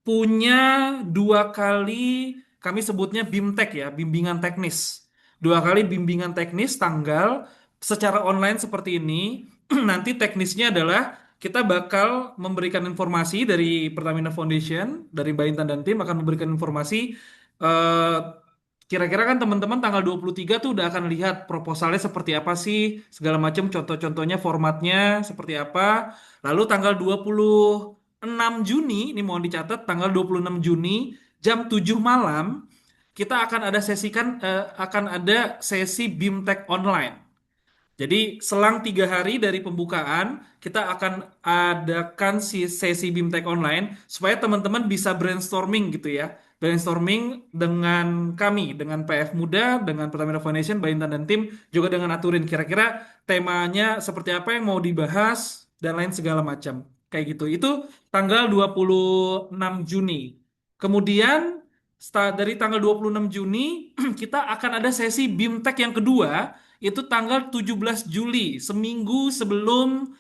punya 2 kali, kami sebutnya BIMTEK ya, bimbingan teknis. 2 kali bimbingan teknis tanggal secara online seperti ini. Nanti teknisnya adalah kita bakal memberikan informasi dari Pertamina Foundation, dari Mbak Intan dan tim akan memberikan informasi. eh, Kira-kira kan teman-teman tanggal 23 tuh udah akan lihat proposalnya seperti apa sih, segala macam contoh-contohnya, formatnya seperti apa. Lalu tanggal 26 Juni, ini mohon dicatat, tanggal 26 Juni jam 7 malam kita akan ada sesi BIMTEK online. Jadi selang 3 hari dari pembukaan, kita akan adakan si sesi BIMTEK online supaya teman-teman bisa brainstorming gitu ya. Brainstorming dengan kami, dengan PF Muda, dengan Pertamina Foundation, Mbak Intan dan tim, juga dengan Aturin. Kira-kira temanya seperti apa yang mau dibahas, dan lain segala macam. Kayak gitu. Itu tanggal 26 Juni. Kemudian dari tanggal 26 Juni, kita akan ada sesi BIMTEK yang kedua, itu tanggal 17 Juli, seminggu sebelum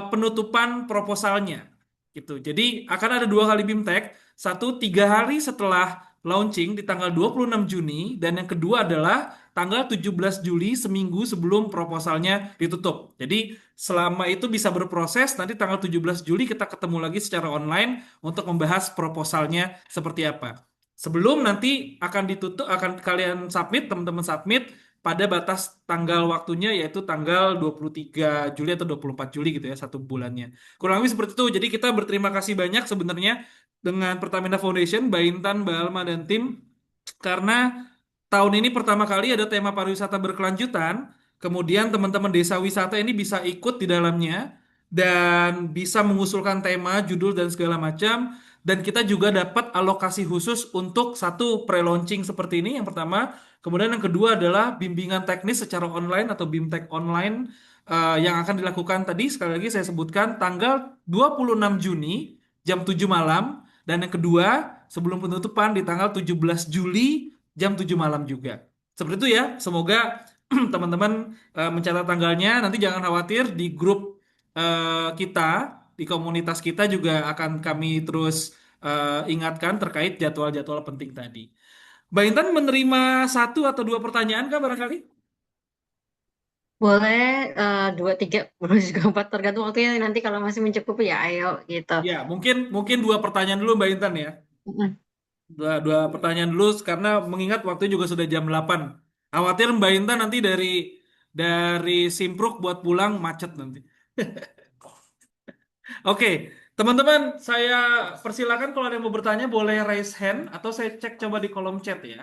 penutupan proposalnya. Gitu. Jadi akan ada 2 kali BIMTEK, satu 3 hari setelah launching di tanggal 26 Juni, dan yang kedua adalah tanggal 17 Juli, seminggu sebelum proposalnya ditutup. Jadi selama itu bisa berproses, nanti tanggal 17 Juli kita ketemu lagi secara online untuk membahas proposalnya seperti apa. Sebelum nanti akan ditutup, akan kalian submit, teman-teman submit pada batas tanggal waktunya yaitu tanggal 23 Juli atau 24 Juli gitu ya, 1 bulannya. Kurang lebih seperti itu. Jadi kita berterima kasih banyak sebenarnya dengan Pertamina Foundation, Mbak Intan, Mbak Alma, dan tim, karena tahun ini pertama kali ada tema pariwisata berkelanjutan, kemudian teman-teman desa wisata ini bisa ikut di dalamnya, dan bisa mengusulkan tema, judul, dan segala macam, dan kita juga dapat alokasi khusus untuk satu pre-launching seperti ini, yang pertama. Kemudian yang kedua adalah bimbingan teknis secara online atau BIMTEK online yang akan dilakukan tadi, sekali lagi saya sebutkan, tanggal 26 Juni jam 7 malam, dan yang kedua sebelum penutupan di tanggal 17 Juli jam 7 malam juga. Seperti itu ya, semoga teman-teman mencatat tanggalnya, nanti jangan khawatir di grup kita, di komunitas kita juga akan kami terus ingatkan terkait jadwal-jadwal penting tadi. Mbak Intan menerima 1 atau 2 pertanyaan kah barangkali? Boleh 2, 3, boleh juga 4, tergantung waktunya nanti kalau masih mencukupi ya ayo gitu. Ya, mungkin 2 pertanyaan dulu Mbak Intan ya. Mm-mm. Dua pertanyaan dulu karena mengingat waktu juga sudah jam 8. Khawatir Mbak Intan nanti dari Simpruk buat pulang macet nanti. Oke, teman-teman, saya persilakan kalau ada yang mau bertanya boleh raise hand atau saya cek coba di kolom chat ya.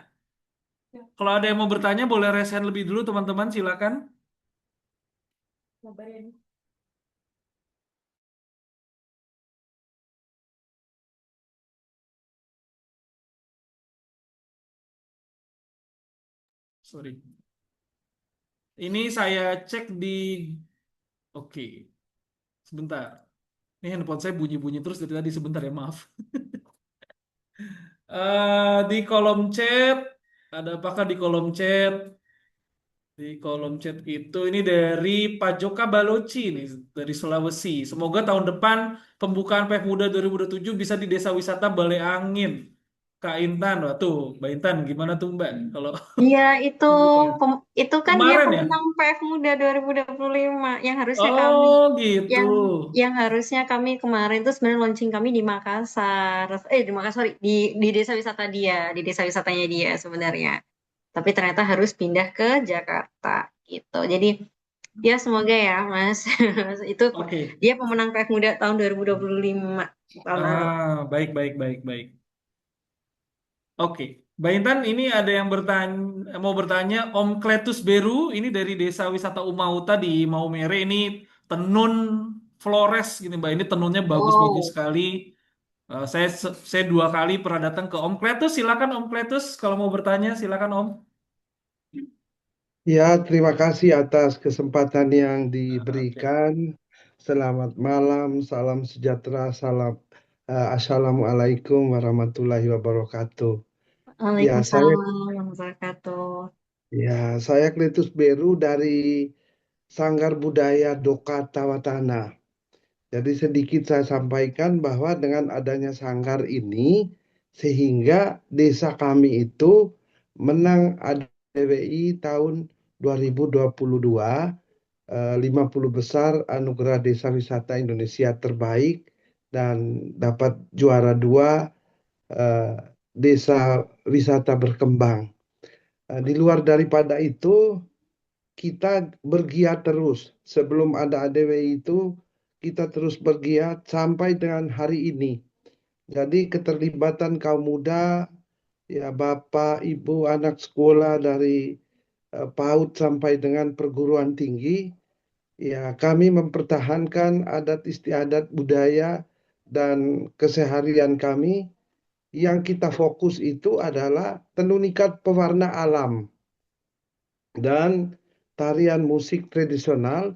Kalau ada yang mau bertanya boleh raise hand lebih dulu teman-teman, silakan. Sorry. Ini saya cek di Oke, sebentar. Ini handphone saya bunyi-bunyi terus dari tadi, sebentar ya, maaf. Di kolom chat, ada apakah di kolom chat? Di kolom chat itu ini dari Pak Joka Baloci nih, dari Sulawesi. Semoga tahun depan pembukaan PF Muda 2027 bisa di Desa Wisata Bale Angin. Kak Intan, wah tuh, Mbak Intan gimana tuh Mbak? Kalau Iya itu pembukaan. itu kan dia Kemarin ya? pemenang PF Muda 2025 yang harusnya kami Oh gitu. yang yang harusnya kami kemarin tuh sebenarnya launching kami di Makassar. Di Makassar, sorry, di desa wisata dia, di desa wisatanya dia sebenarnya. Tapi ternyata harus pindah ke Jakarta gitu. Jadi ya semoga ya Mas. Itu Oke. dia pemenang PF Muda tahun 2025 tahun lalu. Baik, baik, baik, baik. Oke, Mbak Intan, ini ada yang mau bertanya, Om Kletus Beru, ini dari Desa Wisata Umauta di Maumere, ini tenun Flores, gini Mbak, ini tenunnya bagus-bagus Wow. sekali. Saya 2 kali pernah datang ke Om Kletus, silakan Om Kletus, kalau mau bertanya, silakan Om. Ya, terima kasih atas kesempatan yang Oke. diberikan. Selamat malam, salam sejahtera, Assalamualaikum warahmatullahi wabarakatuh. Ya, Waalaikumsalam warahmatullahi wabarakatuh. saya Kletus Beru dari Sanggar Budaya Doka Tawatana. Jadi sedikit saya sampaikan bahwa dengan adanya sanggar ini, sehingga desa kami itu menang ADWI tahun 2022, 50 besar Anugerah Desa Wisata Indonesia Terbaik, dan dapat juara 2 eh, Desa Wisata Berkembang. Di luar daripada itu, kita bergiat terus. Sebelum ada ADWI itu, kita terus bergiat sampai dengan hari ini. Jadi keterlibatan kaum muda, ya Bapak, Ibu, anak sekolah dari PAUD sampai dengan perguruan tinggi, ya kami mempertahankan adat istiadat budaya dan keseharian kami. Yang kita fokus itu adalah tenun ikat pewarna alam dan tarian musik tradisional,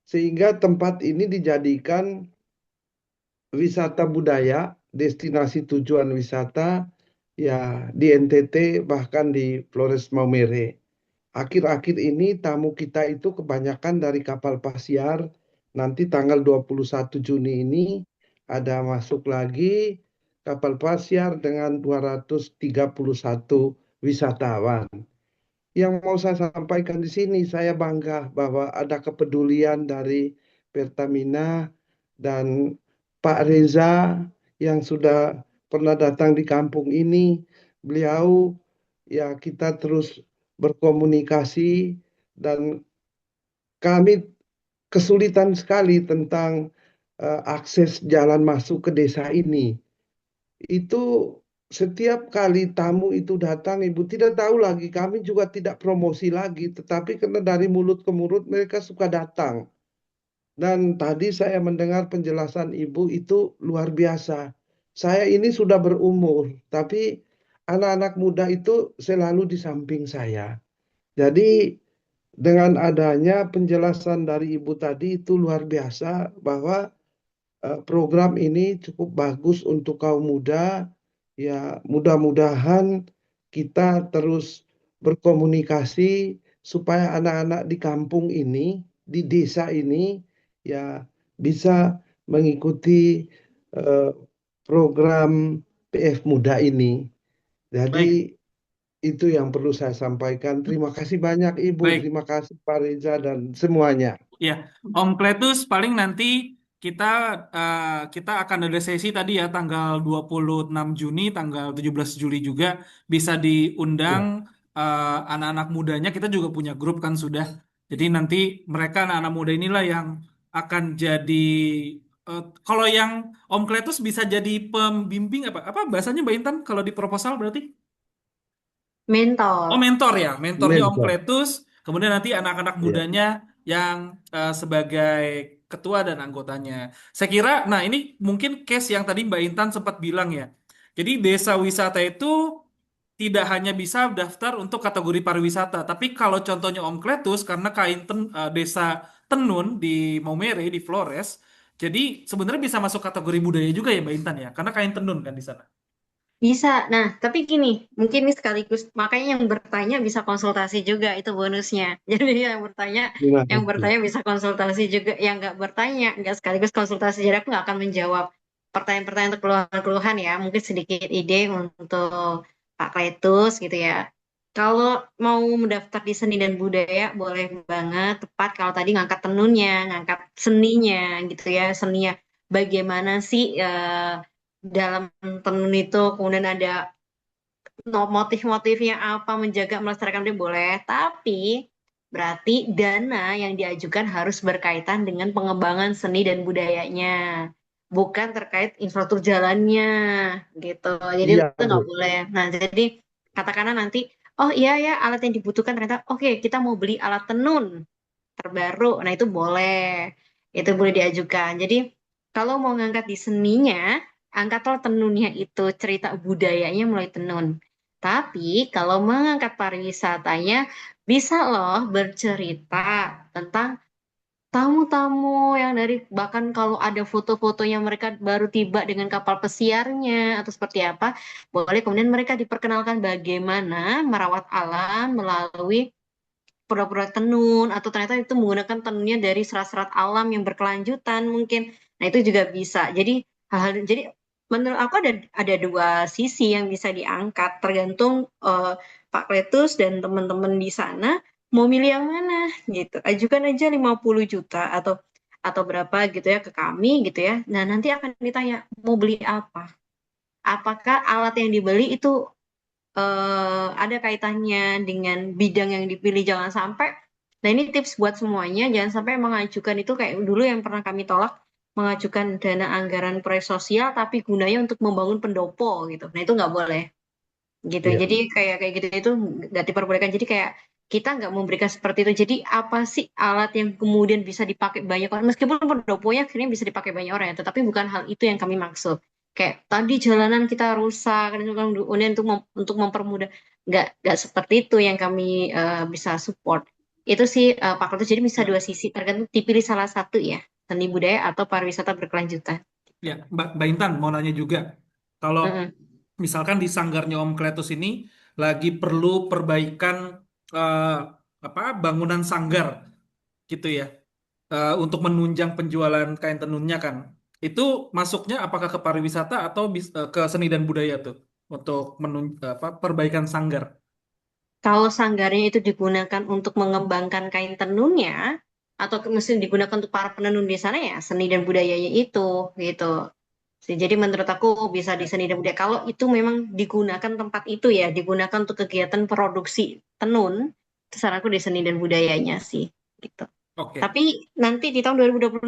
sehingga tempat ini dijadikan wisata budaya, destinasi tujuan wisata ya di NTT, bahkan di Flores Maumere. Akhir-akhir ini tamu kita itu kebanyakan dari kapal pesiar. Nanti tanggal 21 Juni ini ada masuk lagi kapal pesiar dengan 231 wisatawan. Yang mau saya sampaikan di sini, saya bangga bahwa ada kepedulian dari Pertamina dan Pak Reza yang sudah pernah datang di kampung ini. Beliau, ya kita terus berkomunikasi, dan kami kesulitan sekali tentang akses jalan masuk ke desa ini. Itu setiap kali tamu itu datang, Ibu tidak tahu lagi, kami juga tidak promosi lagi, tetapi karena dari mulut ke mulut mereka suka datang. Dan tadi saya mendengar penjelasan Ibu itu luar biasa. Saya ini sudah berumur, tapi anak-anak muda itu selalu di samping saya. Jadi dengan adanya penjelasan dari Ibu tadi itu luar biasa, bahwa program ini cukup bagus untuk kaum muda. Ya, mudah-mudahan kita terus berkomunikasi supaya anak-anak di kampung ini, di desa ini, ya bisa mengikuti eh, program PF Muda ini. Jadi Baik, itu yang perlu saya sampaikan. Terima kasih banyak Ibu, baik. terima kasih Pak Reza dan semuanya. Ya, Om Kletus paling nanti kita kita akan ada sesi tadi ya tanggal 26 Juni, tanggal 17 Juli juga bisa diundang Ya, anak-anak mudanya. Kita juga punya grup kan sudah. Jadi nanti mereka anak-anak muda inilah yang akan jadi kalau yang Om Kletus bisa jadi pembimbing apa bahasanya Mbak Intan kalau di proposal berarti? Oh, Mentor. mentor ya, mentornya Om mentor. Kletus, kemudian nanti anak-anak Ya. mudanya yang sebagai ketua dan anggotanya. Saya kira, nah ini mungkin case yang tadi Mbak Intan sempat bilang ya. Jadi desa wisata itu tidak hanya bisa daftar untuk kategori pariwisata, tapi kalau contohnya Om Kletus, karena desa Tenun di Maumere, di Flores, jadi sebenarnya bisa masuk kategori budaya juga ya Mbak Intan ya, karena kain tenun kan di sana. Bisa. Nah, tapi gini, mungkin ini sekaligus makanya yang bertanya bisa konsultasi juga itu bonusnya. Jadi Terima yang kasih. bertanya bisa konsultasi juga. Yang nggak bertanya nggak sekaligus konsultasi. Jadi aku nggak akan menjawab pertanyaan-pertanyaan atau keluhan-keluhan ya. Mungkin sedikit ide untuk Pak Kletus gitu ya. Kalau mau mendaftar di seni dan budaya boleh banget. Tepat kalau tadi ngangkat tenunnya, ngangkat seninya gitu ya, seninya. Bagaimana sih dalam tenun itu kemudian ada motif-motifnya apa menjaga melestarikan dia boleh, tapi berarti dana yang diajukan harus berkaitan dengan pengembangan seni dan budayanya, bukan terkait infrastruktur jalannya gitu. Jadi Iya, itu Bu. nggak boleh. Nah, jadi katakanlah nanti, oh iya ya alat yang dibutuhkan ternyata, oke kita mau beli alat tenun terbaru, nah itu boleh diajukan. Jadi kalau mau ngangkat di seninya, angkatlah tenunnya itu cerita budayanya mulai tenun. Tapi kalau mengangkat pariwisatanya, bisa loh bercerita tentang tamu-tamu yang dari bahkan kalau ada foto-fotonya mereka baru tiba dengan kapal pesiarnya atau seperti apa, boleh kemudian mereka diperkenalkan bagaimana merawat alam melalui produk-produk tenun atau ternyata itu menggunakan tenunnya dari serat-serat alam yang berkelanjutan mungkin. Nah, itu juga bisa. Jadi menurut aku ada dua sisi yang bisa diangkat tergantung Pak Kletus dan teman-teman di sana mau milih yang mana gitu. Ajukan aja 50 juta atau berapa gitu ya ke kami gitu ya. Nah, nanti akan ditanya mau beli apa? Apakah alat yang dibeli itu ada kaitannya dengan bidang yang dipilih, jangan sampai. Nah, ini tips buat semuanya, jangan sampai mengajukan itu kayak dulu yang pernah kami tolak, mengajukan dana anggaran proyek sosial tapi gunanya untuk membangun pendopo gitu. Nah, itu nggak boleh gitu. Iya. Jadi kayak gitu itu nggak diperbolehkan. Jadi kayak kita nggak memberikan seperti itu. Jadi apa sih alat yang kemudian bisa dipakai banyak orang? Meskipun pendoponya akhirnya bisa dipakai banyak orang ya, tetapi bukan hal itu yang kami maksud. Kayak tadi jalanan kita rusak, dan itu kan kemudian untuk mempermudah. Nggak seperti itu yang kami bisa support. Itu sih Pak Kertus. Jadi bisa dua Ya, sisi, tergantung dipilih salah satu ya, seni budaya atau pariwisata berkelanjutan. ya, Mbak Intan mau nanya juga. Kalau Mm-mm. misalkan di sanggarnya Om Kletus ini lagi perlu perbaikan eh, apa bangunan sanggar gitu ya, untuk menunjang penjualan kain tenunnya kan. Itu masuknya apakah ke pariwisata atau ke seni dan budaya tuh untuk perbaikan sanggar? Kalau sanggarnya itu digunakan untuk mengembangkan kain tenunnya, atau mesti digunakan untuk para penenun di sana ya seni dan budayanya itu gitu. Jadi menurut aku bisa di seni dan budaya. Kalau itu memang digunakan tempat itu ya, digunakan untuk kegiatan produksi tenun, itu saran aku di seni dan budayanya sih gitu. Oke. Tapi nanti di tahun 2026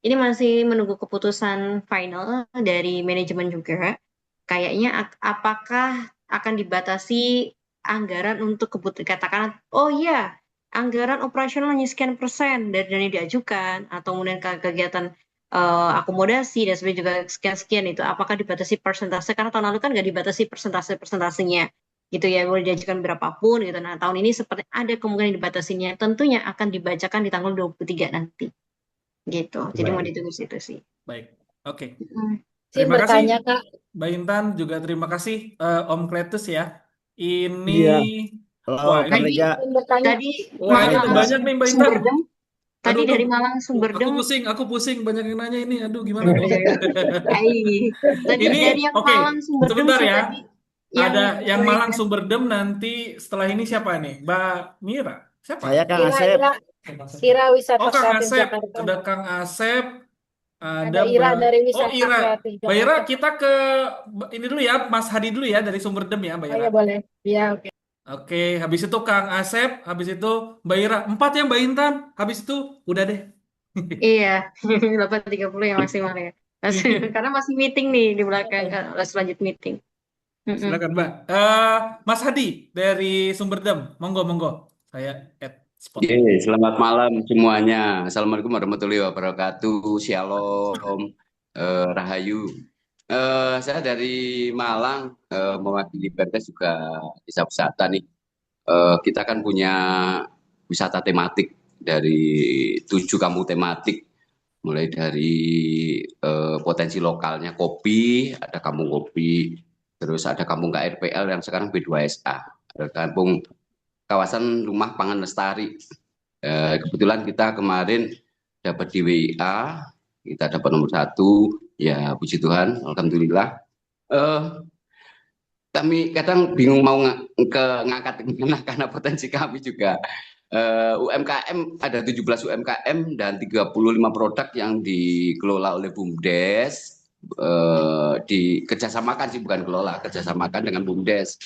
ini masih menunggu keputusan final dari manajemen juga. Kayaknya apakah akan dibatasi anggaran untuk kebutuhan, katakan, oh iya, anggaran operasional hanya sekian persen dari dana yang diajukan, atau kemudian kegiatan akomodasi dan sebagainya juga sekian-sekian itu, apakah dibatasi persentase? Karena tahun lalu kan nggak dibatasi persentase-persentasenya gitu ya, boleh diajukan berapapun gitu. Nah, tahun ini seperti ada kemungkinan dibatasinya, tentunya akan dibacakan di tanggal 23 nanti gitu. Jadi mau Baik. ditunggu situ sih. Baik, oke. Mm. Terima kasih, bertanya Kak, Mbak Intan. Juga terima kasih, Om Kletus ya. Ini, Iya. Halo, wah Kak ini, Tadi Reja. bertanya. tadi wah ini Malang banyak nih Mbak Intan. Sumberdem, tadi Aduh, aduh, dari Malang aku Sumberdem. pusing, banyak yang nanya ini. Aduh, gimana nih? Hai. Tadi Ini, dari yang oke, Malang Sumberdem sebentar sih ya. tadi yang Ada yang Malang mereka Sumberdem nanti setelah ini siapa nih? Mbak Mira? Siapa? Saya Kang Ira, Asep. Ira, Ira Oh, Wisata Kang Kreatif Asep. Jakarta. Ada Kang Asep. Ada Ada Ira dari Oh, Wisata Ira. Kreatif Mbak Ira, Jakarta. kita ke ini dulu ya, Mas Hadi dulu ya dari Sumberdem ya, Mbak Oh Ira. ya boleh. Iya, oke. Oke, habis itu Kang Asep, habis itu Mbak Ira. 4 ya Mbak Intan. Habis itu udah deh. iya 8.30 ya maksimal ya. Karena masih meeting nih di belakang kan, harus lanjut meeting. Mm-mm. Silakan Mbak. Mas Hadi dari Sumberdem. Monggo, monggo. Saya add spot. Selamat malam semuanya. Assalamualaikum warahmatullahi wabarakatuh. Shalom, Rahayu. Saya dari Malang, mewakili Pertes juga desa wisata nih. Kita kan punya wisata tematik dari 7 kampung tematik, mulai dari potensi lokalnya kopi, ada kampung kopi, terus ada kampung KRPL yang sekarang B2SA, ada kampung kawasan rumah pangan lestari. Kebetulan kita kemarin dapat di WIA, kita dapat nomor 1, ya puji Tuhan, alhamdulillah. Eh, Kami kadang bingung mau ngangkat kemana karena potensi kami juga UMKM, ada 17 UMKM dan 35 produk yang dikelola oleh BUMDes, dikerjasamakan sih, bukan kelola, kerjasamakan dengan BUMDes.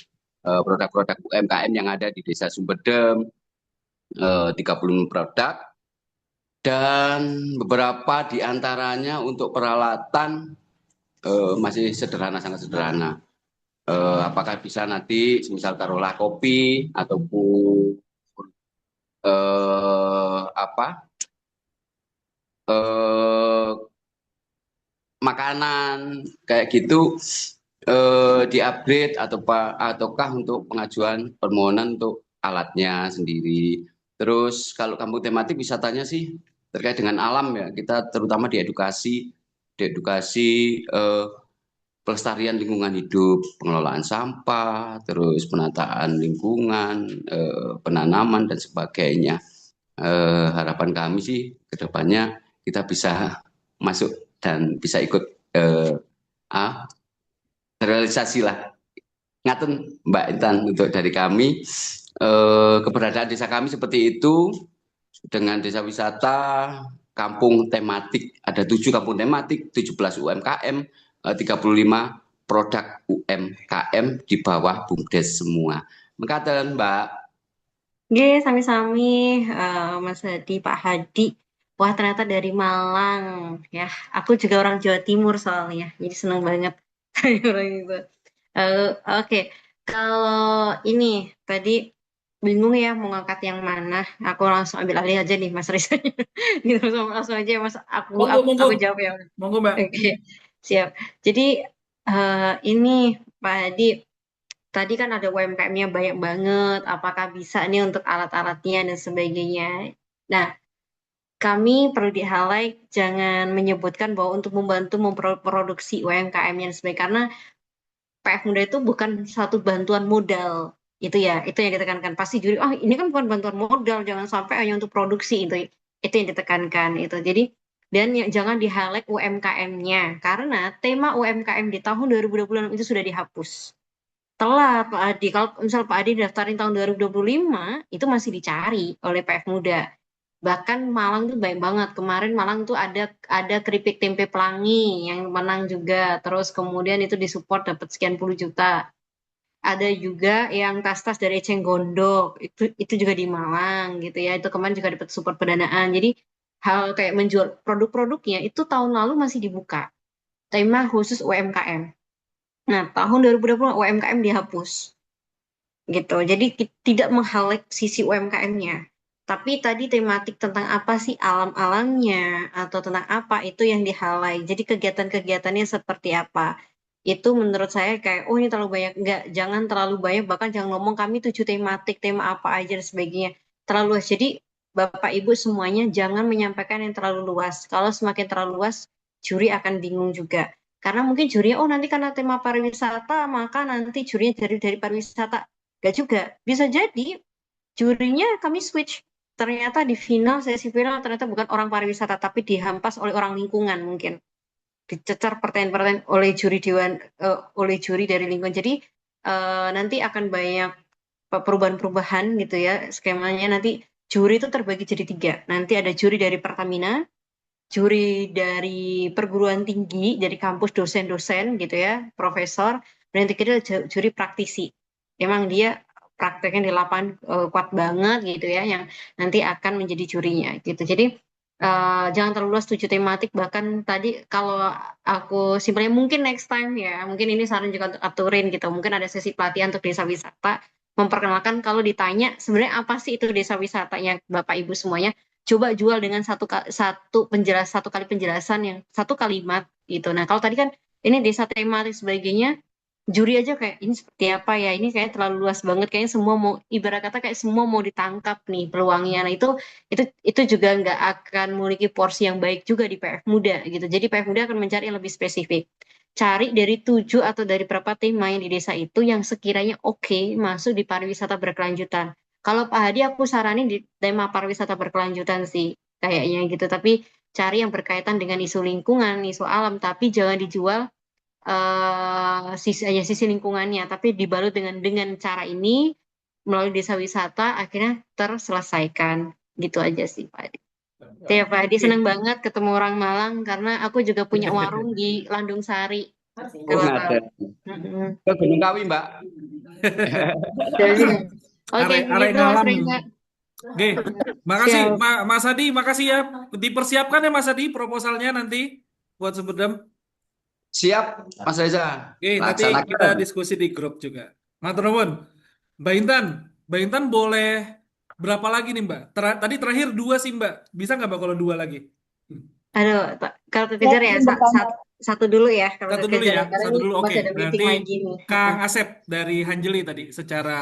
Produk-produk UMKM yang ada di Desa Sumberdem, 30 produk, dan beberapa diantaranya untuk peralatan masih sederhana, sangat sederhana. Apakah bisa nanti misal taruhlah kopi ataupun makanan kayak gitu, diupgrade ataukah untuk pengajuan permohonan untuk alatnya sendiri. Terus kalau kampung tematik wisatanya sih terkait dengan alam ya, kita terutama di edukasi pelestarian lingkungan hidup, pengelolaan sampah, terus penataan lingkungan, penanaman dan sebagainya. Harapan kami sih ke depannya kita bisa masuk dan bisa ikut realisasi lah. Ngaten Mbak Intan, untuk dari kami keberadaan desa kami seperti itu dengan desa wisata, kampung tematik, ada 7 kampung tematik, 17 UMKM, 35 produk UMKM di bawah BUMDes semua. Mekaten Mbak. Oke, sami-sami Mas Hadi, Pak Hadi. Wah, ternyata dari Malang ya. Aku juga orang Jawa Timur soalnya, jadi seneng banget orang itu. Oke, kalau ini tadi bingung ya mau ngangkat yang mana. Aku langsung ambil alih aja nih Mas Risa. Gitu langsung aja ya Mas. Aku jawab ya. Monggo Mbak. Oke, siap. Jadi ini Pak Hadi, tadi kan ada UMKM-nya banyak banget. Apakah bisa nih untuk alat-alatnya dan sebagainya? Nah, kami perlu di-highlight jangan menyebutkan bahwa untuk membantu memproduksi UMKM-nya dan sebagainya, karena PF Muda itu bukan satu bantuan modal. Itu ya, itu yang ditekankan. Pasti juri, ini kan bukan bantuan modal, jangan sampai hanya untuk produksi. Itu yang ditekankan. Jadi, dan jangan di-highlight UMKM-nya, karena tema UMKM di tahun 2026 itu sudah dihapus. Telat Pak Adi. Kalau misal Pak Adi daftarin tahun 2025, itu masih dicari oleh PF Muda. Bahkan Malang tuh baik banget. Kemarin Malang tuh ada keripik tempe pelangi yang menang juga. Terus kemudian itu disupport dapat sekian puluh juta. Ada juga yang tas-tas dari Eceng Gondok. Itu juga di Malang gitu ya. Itu kemarin juga dapat support pendanaan. Jadi hal kayak menjual produk-produknya itu tahun lalu masih dibuka. Tema khusus UMKM. Nah, tahun 2020 UMKM dihapus. Gitu. Jadi tidak meng-highlight sisi UMKM-nya. Tapi tadi tematik tentang apa sih alam-alamnya atau tentang apa itu yang di-highlight. Jadi kegiatan-kegiatannya seperti apa. Itu menurut saya kayak, ini terlalu banyak. Enggak, jangan terlalu banyak. Bahkan jangan ngomong kami 7 tematik, tema apa aja dan sebagainya. Terlalu luas. Jadi Bapak Ibu semuanya jangan menyampaikan yang terlalu luas. Kalau semakin terlalu luas, juri akan bingung juga. Karena mungkin jurinya, nanti karena tema pariwisata, maka nanti jurinya dari pariwisata. Enggak juga. Bisa jadi jurinya kami switch. Ternyata di sesi final ternyata bukan orang pariwisata, tapi dihampas oleh orang lingkungan mungkin. Dicecar pertanyaan-pertanyaan oleh juri dari lingkungan. Jadi nanti akan banyak perubahan-perubahan gitu ya skemanya. Nanti juri itu terbagi jadi 3. Nanti ada juri dari Pertamina, juri dari perguruan tinggi, dari kampus dosen-dosen gitu ya, profesor, dan yang ketiga juri praktisi. Emang dia prakteknya di lapangan kuat banget gitu ya, yang nanti akan menjadi jurinya gitu. Jadi jangan terlalu luas 7 tematik. Bahkan tadi kalau aku simpelnya mungkin next time ya, mungkin ini saran juga untuk aturin gitu. Mungkin ada sesi pelatihan untuk desa wisata, memperkenalkan kalau ditanya sebenarnya apa sih itu desa wisatanya Bapak Ibu semuanya. Coba jual dengan satu kali penjelasan yang satu kalimat gitu. Nah kalau tadi kan ini desa tematik sebagainya, juri aja kayak ini seperti apa ya, ini kayak terlalu luas banget, kayaknya semua mau, ibarat kata kayak semua mau ditangkap nih peluangnya. Nah itu juga nggak akan memiliki porsi yang baik juga di PF Muda gitu. Jadi PF Muda akan mencari yang lebih spesifik. Cari dari 7 atau dari berapa tema yang di desa itu yang sekiranya oke masuk di pariwisata berkelanjutan. Kalau Pak Hadi aku saranin di tema pariwisata berkelanjutan sih kayaknya gitu. Tapi cari yang berkaitan dengan isu lingkungan, isu alam, tapi jangan dijual sisi lingkungannya, tapi dibalut dengan cara ini melalui desa wisata akhirnya terselesaikan. Gitu aja sih Pak Hadi. Ya Pak Hadi, senang banget ketemu orang Malang karena aku juga punya warung di Landung Sari. Kalau tahu. Ke Gunung Kawi Mbak. Oke, Arek gitu Mas ngalam. Reza. Oke, makasih Mas Hadi, makasih ya. Dipersiapkan ya Mas Hadi proposalnya nanti buat Sumberjam. Siap Mas Reza. Oke, nanti kita diskusi di grup juga. Matur nuwun. Mbak Intan boleh berapa lagi nih Mbak? Tadi terakhir 2 sih Mbak. Bisa nggak Mbak kalau 2 lagi? Aduh, kalau kekejar ya satu dulu ya kalau Satu ke dulu ya, jalan karena satu ini dulu. Oke, masih ada meeting berarti lagi nih. Kang Asep dari Hanjeli tadi secara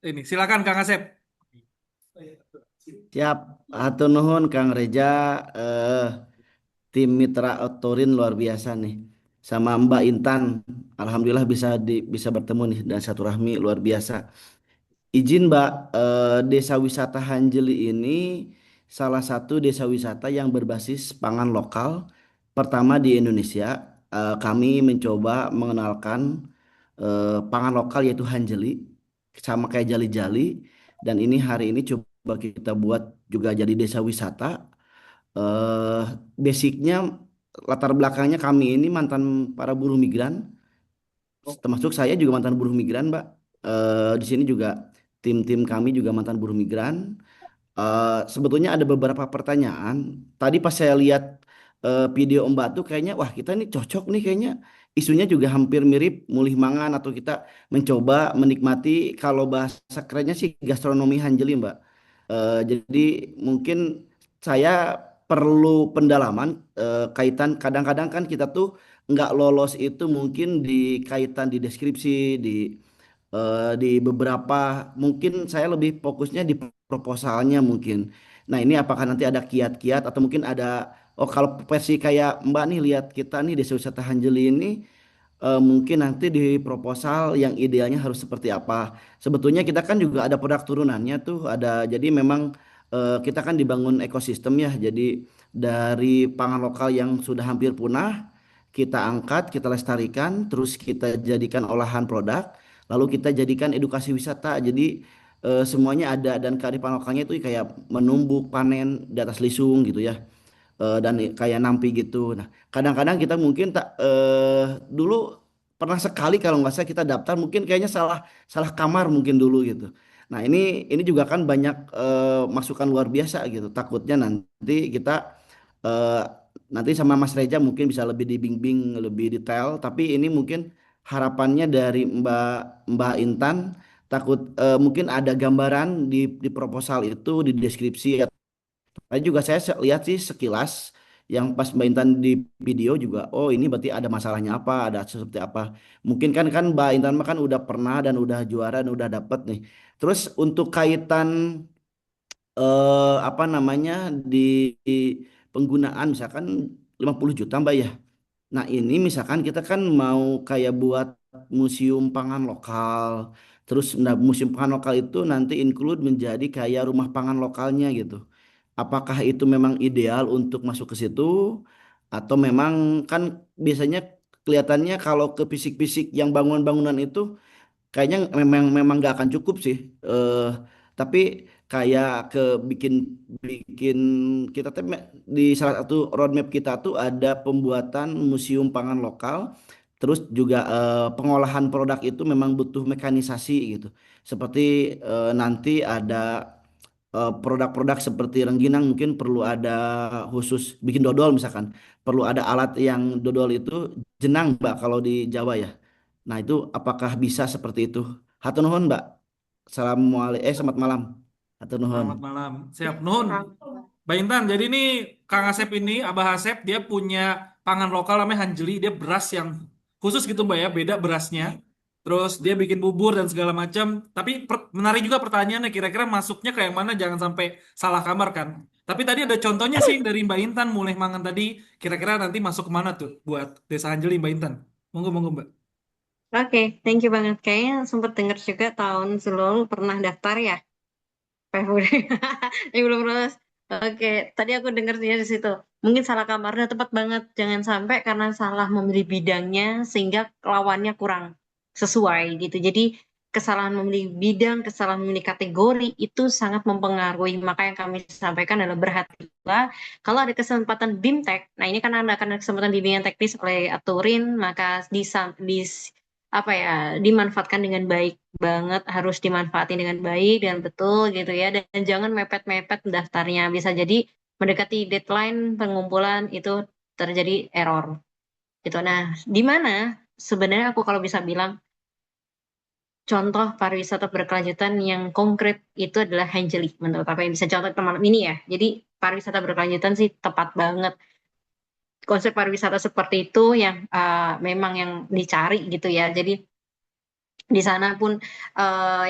ini. Silakan Kang Asep. Siap, hatur nuhun Kang Reja, eh, tim Mitra Otorin luar biasa nih. Sama Mbak Intan, alhamdulillah bisa bertemu nih dan satu rahmi luar biasa. Izin Mbak, Desa Wisata Hanjeli ini salah satu desa wisata yang berbasis pangan lokal pertama di Indonesia. Kami mencoba mengenalkan pangan lokal yaitu Hanjeli sama kayak jali-jali dan ini hari ini coba kita buat juga jadi desa wisata. eh Basicnya latar belakangnya kami ini mantan para buruh migran, termasuk saya juga mantan buruh migran, Mbak. Di sini juga tim-tim kami juga mantan buruh migran. Sebetulnya ada beberapa pertanyaan. Tadi pas saya lihat video Mbak tuh kayaknya wah kita ini cocok nih kayaknya isunya juga hampir mirip mulih mangan atau kita mencoba menikmati kalau bahasa kerennya sih gastronomi Hanjeli Mbak. Jadi mungkin saya perlu pendalaman kaitan kadang-kadang kan kita tuh nggak lolos itu mungkin di kaitan di deskripsi di beberapa mungkin saya lebih fokusnya di proposalnya mungkin. Nah, ini apakah nanti ada kiat-kiat atau mungkin ada oh kalau versi kayak Mbak nih lihat kita nih Desa Wisata Hanjeli ini mungkin nanti di proposal yang idealnya harus seperti apa. Sebetulnya kita kan juga ada produk turunannya tuh ada jadi memang kita kan dibangun ekosistem ya. Jadi dari pangan lokal yang sudah hampir punah kita angkat, kita lestarikan, terus kita jadikan olahan produk, lalu kita jadikan edukasi wisata. Jadi semuanya ada dan kearifan lokalnya itu kayak menumbuk, panen di atas lisung gitu ya. Dan kayak nampi gitu. Nah, kadang-kadang kita mungkin tak dulu pernah sekali kalau nggak salah kita daftar mungkin kayaknya salah salah kamar mungkin dulu gitu. Nah, ini juga kan banyak masukan luar biasa gitu. Takutnya nanti kita eh, nanti sama Mas Reja mungkin bisa lebih dibimbing lebih detail, tapi ini mungkin harapannya dari Mbak Mbak Intan takut mungkin ada gambaran di proposal itu di deskripsi. Tadi juga saya lihat sih sekilas yang pas Mbak Intan di video juga, oh ini berarti ada masalahnya apa, ada seperti apa. Mungkin kan kan Mbak Intan mah kan udah pernah dan udah juara dan udah dapet nih. Terus untuk kaitan apa namanya di penggunaan misalkan 50 juta Mbak ya. Nah, ini misalkan kita kan mau kayak buat museum pangan lokal. Terus nah, museum pangan lokal itu nanti include menjadi kayak rumah pangan lokalnya gitu. Apakah itu memang ideal untuk masuk ke situ atau memang kan biasanya kelihatannya kalau ke fisik-fisik yang bangunan-bangunan itu kayaknya memang memang nggak akan cukup sih. Tapi kayak ke bikin bikin kita tuh di salah satu roadmap kita tuh ada pembuatan museum pangan lokal. Terus juga pengolahan produk itu memang butuh mekanisasi gitu. Seperti nanti ada produk-produk seperti rengginang mungkin perlu ada khusus bikin dodol misalkan. Perlu ada alat yang dodol itu jenang Mbak kalau di Jawa ya. Nah, itu apakah bisa seperti itu? Hatur nuhun, Mbak. Assalamualaikum, selamat malam. Hatur nuhun. Selamat malam. Siap, Nun. Mbak Intan, jadi ini Kang Asep ini, Abah Asep, dia punya pangan lokal namanya Hanjeli. Dia beras yang khusus gitu Mbak ya, beda berasnya. Terus dia bikin bubur dan segala macam. Tapi menarik juga pertanyaannya, kira-kira masuknya kayak mana, jangan sampai salah kamar kan. Tapi tadi ada contohnya sih dari Mbak Intan, mulai mangan tadi. Kira-kira nanti masuk kemana tuh buat Desa Hanjeli Mbak Intan? Monggo, monggo Mbak. Oke, thank you banget. Kayaknya sempat dengar juga tahun sebelum pernah daftar ya, PFUD. Yang belum lulus. Oke, tadi aku dengar di situ. Mungkin salah kamarnya tepat banget. Jangan sampai karena salah memilih bidangnya sehingga lawannya kurang sesuai gitu. Jadi kesalahan memilih bidang, kesalahan memilih kategori itu sangat mempengaruhi. Maka yang kami sampaikan adalah berhati-hatilah kalau ada kesempatan BIMTEK. Nah, ini kan ada akan ada kesempatan bimbingan teknis oleh Aturin, maka apa ya dimanfaatkan dengan baik banget, harus dimanfaatin dengan baik dan betul gitu ya, dan jangan mepet-mepet daftarnya, bisa jadi mendekati deadline pengumpulan itu terjadi error gitu. Nah, di mana sebenarnya aku kalau bisa bilang contoh pariwisata berkelanjutan yang konkret itu adalah Hanjeli menurut apa yang bisa contoh malam ini ya. Jadi pariwisata berkelanjutan sih tepat banget. konsep pariwisata seperti itu yang memang yang dicari gitu ya. Jadi di sana pun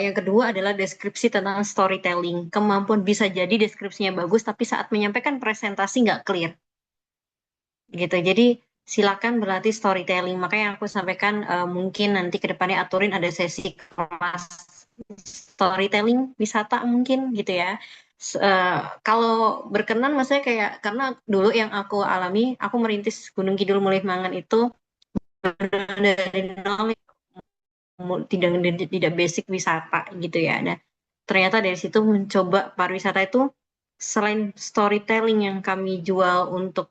yang kedua adalah deskripsi tentang storytelling. Kemampuan bisa jadi deskripsinya bagus, tapi saat menyampaikan presentasi nggak clear gitu. Jadi silakan berlatih storytelling. Makanya aku sampaikan mungkin nanti ke depannya aturin ada sesi kelas storytelling wisata mungkin gitu ya. Kalau berkenan maksudnya kayak karena dulu yang aku alami, aku merintis Gunung Kidul Mulih Mangan itu dari nol, tidak basic wisata gitu ya. Nah, ternyata dari situ mencoba pariwisata itu selain storytelling yang kami jual untuk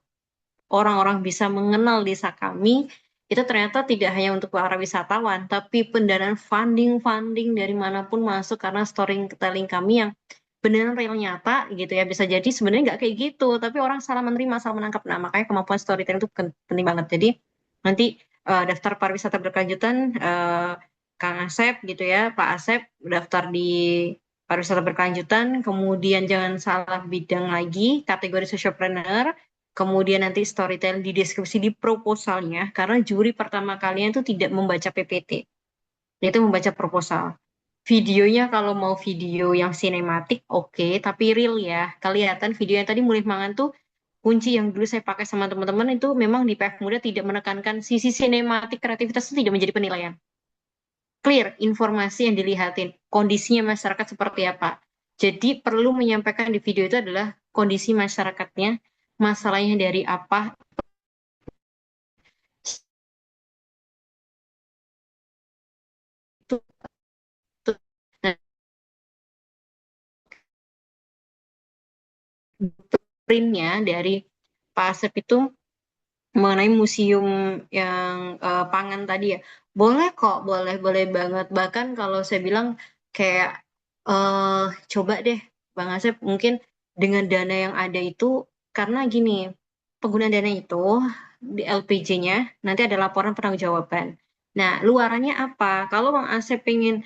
orang-orang bisa mengenal desa kami, itu ternyata tidak hanya untuk para wisatawan, tapi pendanaan funding dari manapun masuk karena storytelling kami yang beneran real nyata gitu ya. Bisa jadi sebenarnya nggak kayak gitu, tapi orang salah menerima, salah menangkap. Nah, makanya kemampuan storytelling itu penting banget. Jadi nanti daftar pariwisata berkelanjutan Kang Asep gitu ya, Pak Asep daftar di pariwisata berkelanjutan, kemudian jangan salah bidang lagi, kategori socialpreneur, kemudian nanti storytelling di deskripsi di proposalnya, karena juri pertama kalian itu tidak membaca PPT, yaitu membaca proposal. Videonya kalau mau video yang sinematik oke, tapi real ya. Kelihatan video yang tadi Mulih Mangan tuh kunci yang dulu saya pakai sama teman-teman itu memang di PF Muda tidak menekankan sisi sinematik kreativitas itu tidak menjadi penilaian. Clear informasi yang dilihatin, kondisinya masyarakat seperti apa. Jadi perlu menyampaikan di video itu adalah kondisi masyarakatnya, masalahnya dari apa, itu printnya dari Pak Asep itu mengenai museum yang pangan tadi ya, boleh kok, boleh banget. Bahkan kalau saya bilang kayak coba deh Bang Asep mungkin dengan dana yang ada itu, karena gini, penggunaan dana itu di LPJ-nya nanti ada laporan pertanggungjawaban. Nah, luarannya apa? Kalau Bang Asep pengen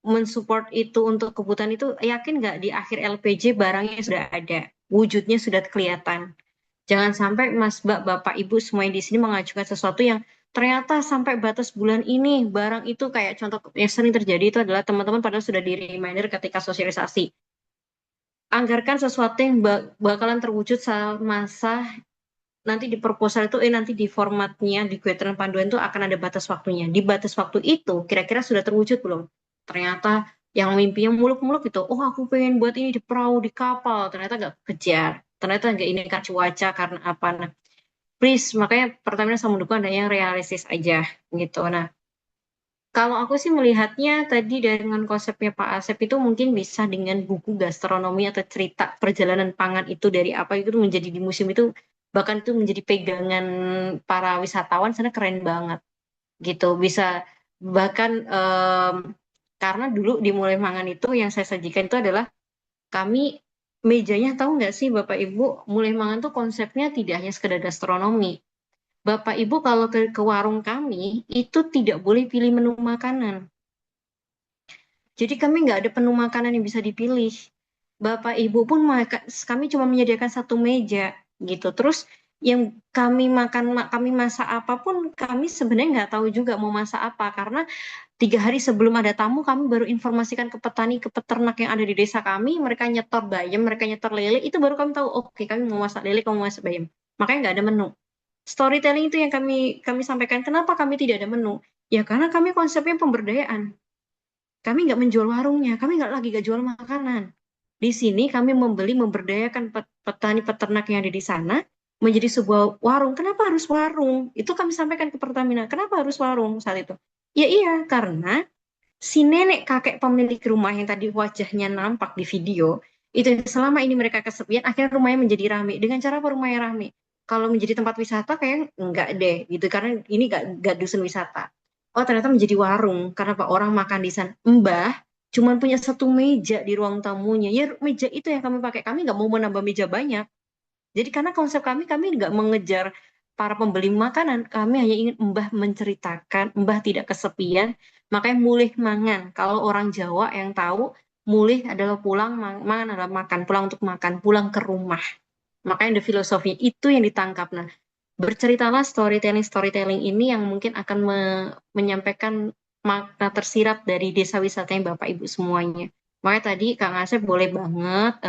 mensupport itu untuk kebutuhan itu, yakin nggak di akhir LPJ barangnya sudah ada, wujudnya sudah kelihatan. Jangan sampai Mas, Bapak, Ibu semuanya di sini mengajukan sesuatu yang ternyata sampai batas bulan ini barang itu kayak contoh yang sering terjadi itu adalah teman-teman padahal sudah di reminder ketika sosialisasi. Anggarkan sesuatu yang bakalan terwujud saat masa nanti di proposal itu nanti di formatnya di guideline panduan itu akan ada batas waktunya. Di batas waktu itu kira-kira sudah terwujud belum? Ternyata yang mimpi yang muluk-muluk itu, oh aku pengen buat ini di perahu, di kapal, ternyata nggak kejar. Ternyata nggak ini kan cuaca karena apa. Nah, please, makanya Pertamina sama mendukung ada yang realistis aja gitu. Nah, kalau aku sih melihatnya tadi dengan konsepnya Pak Asep itu mungkin bisa dengan buku gastronomi atau cerita perjalanan pangan itu dari apa itu menjadi di museum itu, bahkan itu menjadi pegangan para wisatawan sana, keren banget gitu. Bisa bahkan karena dulu di Mulai Mangan itu yang saya sajikan itu adalah kami mejanya, tahu nggak sih Bapak Ibu, Mulai Mangan tuh konsepnya tidak hanya sekedar gastronomi. Bapak Ibu kalau ke warung kami itu tidak boleh pilih menu makanan. Jadi kami nggak ada menu makanan yang bisa dipilih. Bapak Ibu pun kami cuma menyediakan satu meja gitu. Terus yang kami makan, kami masak apapun, kami sebenarnya nggak tahu juga mau masak apa, karena 3 hari sebelum ada tamu kami baru informasikan ke petani, ke peternak yang ada di desa kami, mereka nyetor bayam, mereka nyetor lele, itu baru kami tahu, oke, kami mau masak lele, kamu mau masak bayam. Makanya nggak ada menu. Storytelling itu yang kami sampaikan. Kenapa kami tidak ada menu? Ya karena kami konsepnya pemberdayaan. Kami nggak menjual warungnya, kami nggak jual makanan. Di sini kami memberdayakan petani peternak yang ada di sana menjadi sebuah warung. Kenapa harus warung? Itu kami sampaikan ke Pertamina. Kenapa harus warung saat itu? Ya iya, karena si nenek kakek pemilik rumah yang tadi wajahnya nampak di video, itu selama ini mereka kesepian, akhirnya rumahnya menjadi ramai. Dengan cara apa rumahnya ramai? Kalau menjadi tempat wisata kayak enggak deh, gitu. Karena ini enggak dusun wisata. Oh ternyata menjadi warung, karena Pak orang makan di sana. Mbah cuma punya satu meja di ruang tamunya. Ya meja itu yang kami pakai. Kami nggak mau menambah meja banyak. Jadi karena konsep kami nggak mengejar para pembeli makanan. Kami hanya ingin Mbah menceritakan, Mbah tidak kesepian. Makanya Mulih Mangan. Kalau orang Jawa yang tahu, mulih adalah pulang, mangan adalah makan. Pulang untuk makan, pulang ke rumah. Makanya ada filosofi itu yang ditangkap. Nah, berceritalah storytelling ini yang mungkin akan menyampaikan makna tersirat dari desa wisatanya Bapak Ibu semuanya. Makanya tadi Kang Asep boleh banget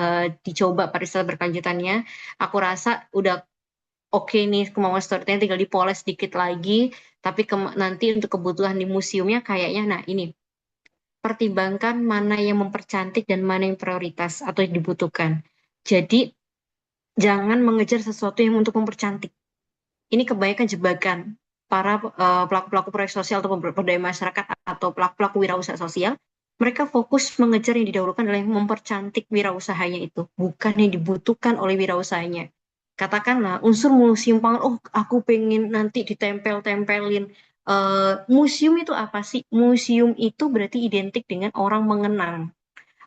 dicoba pariwisata berkelanjutannya. Aku rasa udah oke nih kemauan storytelling tinggal dipoles sedikit lagi. Tapi nanti untuk kebutuhan di museumnya kayaknya, nah ini pertimbangkan mana yang mempercantik dan mana yang prioritas atau yang dibutuhkan. Jadi jangan mengejar sesuatu yang untuk mempercantik. Ini kebanyakan jebakan para pelaku-pelaku proyek sosial atau pemberdayaan masyarakat atau pelaku-pelaku wirausaha sosial. Mereka fokus mengejar yang didahulukan adalah yang mempercantik wirausahanya itu, bukan yang dibutuhkan oleh wirausahanya. Katakanlah unsur museum pangan, oh aku pengen nanti ditempel-tempelin. Museum itu apa sih? Museum itu berarti identik dengan orang mengenang.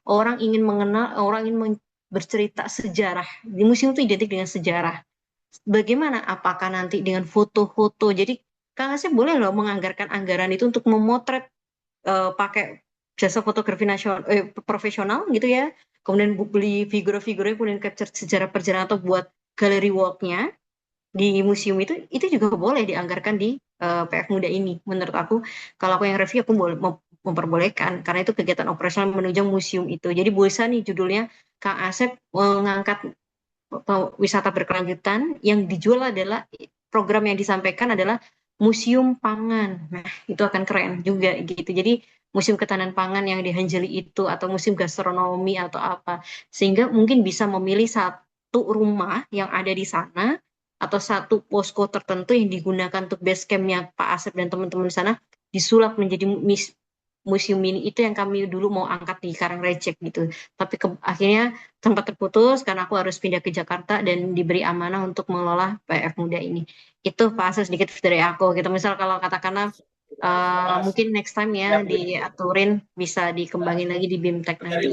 Orang ingin mengenal, orang ingin bercerita sejarah. Di museum itu identik dengan sejarah. Bagaimana? Apakah nanti dengan foto-foto? Jadi Kang Asep boleh loh menganggarkan anggaran itu untuk memotret pakai jasa fotografi nasional profesional gitu ya. Kemudian beli figur-figurnya, kemudian capture sejarah perjalanan atau buat gallery walk-nya di museum itu juga boleh dianggarkan di PF Muda ini. Menurut aku, kalau aku yang review aku boleh memperbolehkan karena itu kegiatan operasional menunjang museum itu. Jadi bisa nih judulnya Kang Asep mengangkat wisata berkelanjutan yang dijual adalah program yang disampaikan adalah museum pangan. Nah, itu akan keren juga gitu. Jadi museum ketahanan pangan yang di Hanjeli itu atau museum gastronomi atau apa. Sehingga mungkin bisa memilih satu rumah yang ada di sana atau satu posko tertentu yang digunakan untuk base campnya Pak Asep dan teman-teman di sana disulap menjadi museum mini itu yang kami dulu mau angkat di Karangrecek gitu. Tapi akhirnya sempat terputus karena aku harus pindah ke Jakarta dan diberi amanah untuk mengelola PF Muda ini. Itu Pak Asa sedikit dari aku gitu. Misal kalau katakanlah mungkin next time ya diaturin bisa dikembangin lagi di BIMTEK nanti.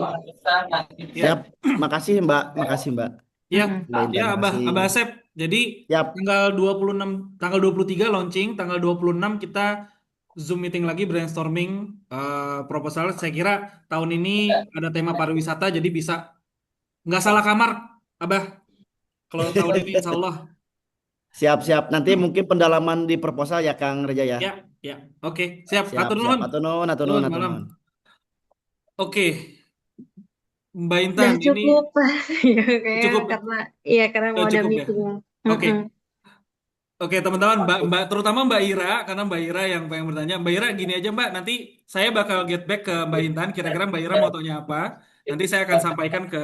Siap, makasih Mbak, makasih Mbak. Ya, Mbak Intan, ya Abah makasih. Asep. Jadi Siap. tanggal 26, tanggal 23 launching, tanggal 26 kita Zoom meeting lagi brainstorming proposal. Saya kira tahun ini ada tema pariwisata jadi bisa nggak salah kamar, Abah. Kalau tahun ini insya Allah. Siap. Nanti mungkin pendalaman di proposal ya Kang Reja ya. Ya. Oke, siap. Siap. Atur nuhun. Atur nuhun. Selamat malam. Oke, Mbak Intan, Udah ini cukup ya kayaknya cukup. karena mau ada Cukup ya. meeting. Oke. Oke teman-teman, Mbak terutama Mbak Ira, karena Mbak Ira yang pengen bertanya. Mbak Ira gini aja Mbak, nanti saya bakal get back ke Mbak Intan. Kira-kira Mbak Ira mau tanya apa? Nanti saya akan sampaikan ke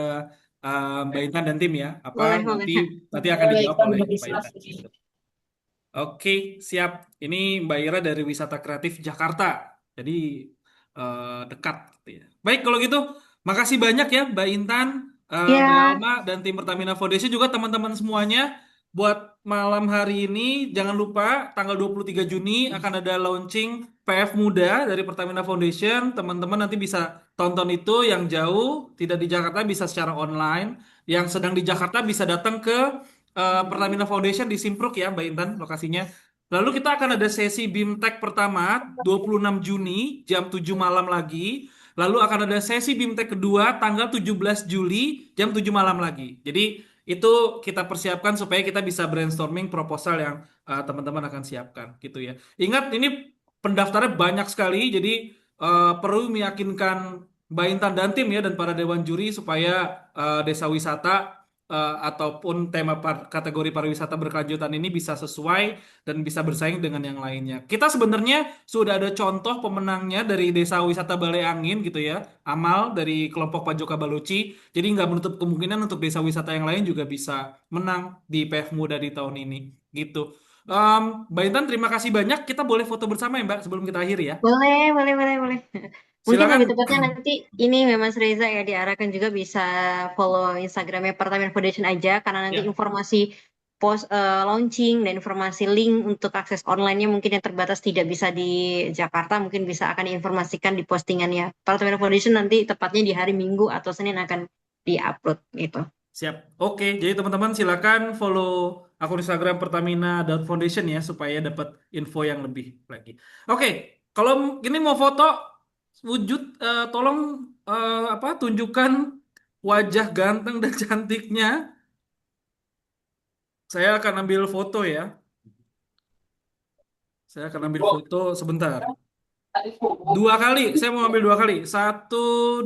Mbak Intan dan tim ya. Apa Boleh. nanti akan dijawab oleh Mbak Intan. Oke, siap. Ini Mbak Ira dari Wisata Kreatif Jakarta. Jadi dekat. Gitu ya. Baik kalau gitu, makasih banyak ya Mbak Intan, Mbak Alma dan tim Pertamina Foundation juga teman-teman semuanya. Buat malam hari ini jangan lupa tanggal 23 Juni akan ada launching PF Muda dari Pertamina Foundation. Teman-teman nanti bisa tonton itu yang jauh, tidak di Jakarta bisa secara online. Yang sedang di Jakarta bisa datang ke Pertamina Foundation di Simpruk ya Mbak Intan lokasinya. Lalu kita akan ada sesi BIMTEK pertama 26 Juni jam 7 malam lagi. Lalu akan ada sesi BIMTEK kedua tanggal 17 Juli jam 7 malam lagi. Jadi itu kita persiapkan supaya kita bisa brainstorming proposal yang teman-teman akan siapkan gitu ya. Ingat ini pendaftarnya banyak sekali jadi perlu meyakinkan Mbak Intan dan tim ya dan para dewan juri supaya desa wisata ataupun tema kategori pariwisata berkelanjutan ini bisa sesuai dan bisa bersaing dengan yang lainnya. Kita sebenarnya sudah ada contoh pemenangnya dari Desa Wisata Balai Angin gitu ya, Amal dari kelompok Pajoka Baluci. Jadi nggak menutup kemungkinan untuk desa wisata yang lain juga bisa menang di PF Muda di tahun ini gitu. Mbak Intan terima kasih banyak. Kita boleh foto bersama ya Mbak sebelum kita akhiri ya. Boleh. Mungkin Silakan. lebih tepatnya nanti ini Mas Reza ya diarahkan juga bisa follow Instagramnya Pertamina Foundation aja karena nanti informasi post launching dan informasi link untuk akses online-nya mungkin yang terbatas tidak bisa di Jakarta mungkin bisa akan diinformasikan di postingannya Pertamina Foundation nanti tepatnya di hari Minggu atau Senin akan diupload gitu. Siap. Oke, jadi teman-teman silakan follow akun Instagram Pertamina.Foundation ya supaya dapat info yang lebih lagi. Oke, kalau ini mau foto wujud tolong tunjukkan wajah ganteng dan cantiknya. Saya akan ambil foto ya. Saya akan ambil foto sebentar. 2 kali, saya mau ambil 2 kali. 1,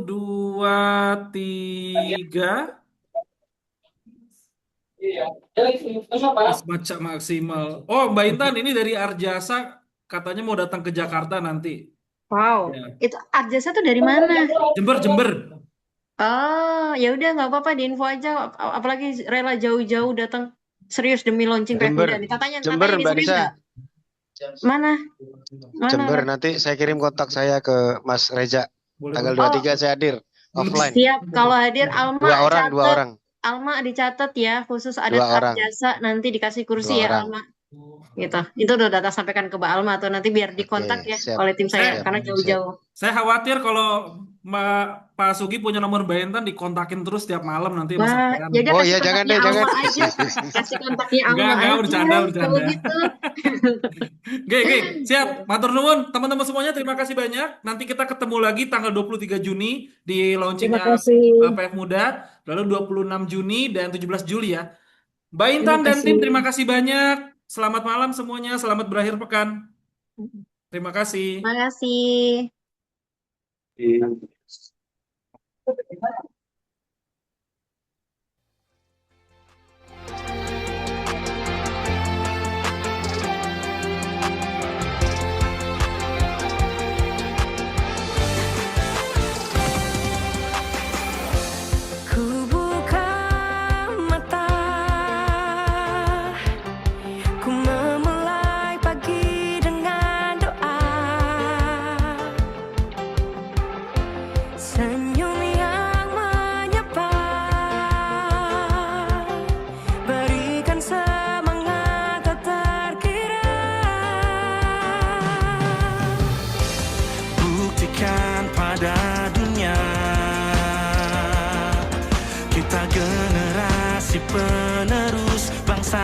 2, 3. Baca maksimal. Oh, Mbak Intan, ini dari Arjasa katanya mau datang ke Jakarta nanti. Wow, Ya. itu Arjasa tuh dari mana? Jember. Oh, ya udah nggak apa-apa diinfo aja. Apalagi rela jauh-jauh datang serius demi launching PF Jember, Muda nih. Katanya Jember ini Mbak serius Nisa, nggak? Mana? Jember. Mana? Nanti saya kirim kontak saya ke Mas Reza. Boleh, Tanggal Oh, 23 saya hadir offline. siap. Kalau hadir Dua orang. Alma dicatat ya, khusus ada 2 orang. Arjasa nanti dikasih 2 kursi ya orang. Alma. Gitu. Itu udah data sampaikan ke Mbak Alma tuh nanti biar dikontak Oke, ya siap. oleh tim saya Siap. karena jauh-jauh. Saya khawatir kalau Pak Sugi punya nomor Mbak Intan dikontakin terus tiap malam nanti Wah, kesampaian. ya udah Oh kasih iya, jangan kontaknya deh, jangan. Alma aja. Kasih kontaknya Alma Enggak, aja bercanda. kalau gitu. Oke, siap. Matur nuwun teman-teman semuanya, terima kasih banyak. Nanti kita ketemu lagi tanggal 23 Juni di Terima launchingnya kasih. PF Muda, lalu 26 Juni dan 17 Juli ya. Mbak Terima Intan dan tim, kasih. terima kasih banyak. Selamat malam semuanya, selamat berakhir pekan. Terima kasih. Terima kasih. Ku buka mata, ku memulai pagi dengan doa, senyum yang menyapa, berikan semangat tak terkira, buktikan pada dunia kita generasi penerus bangsa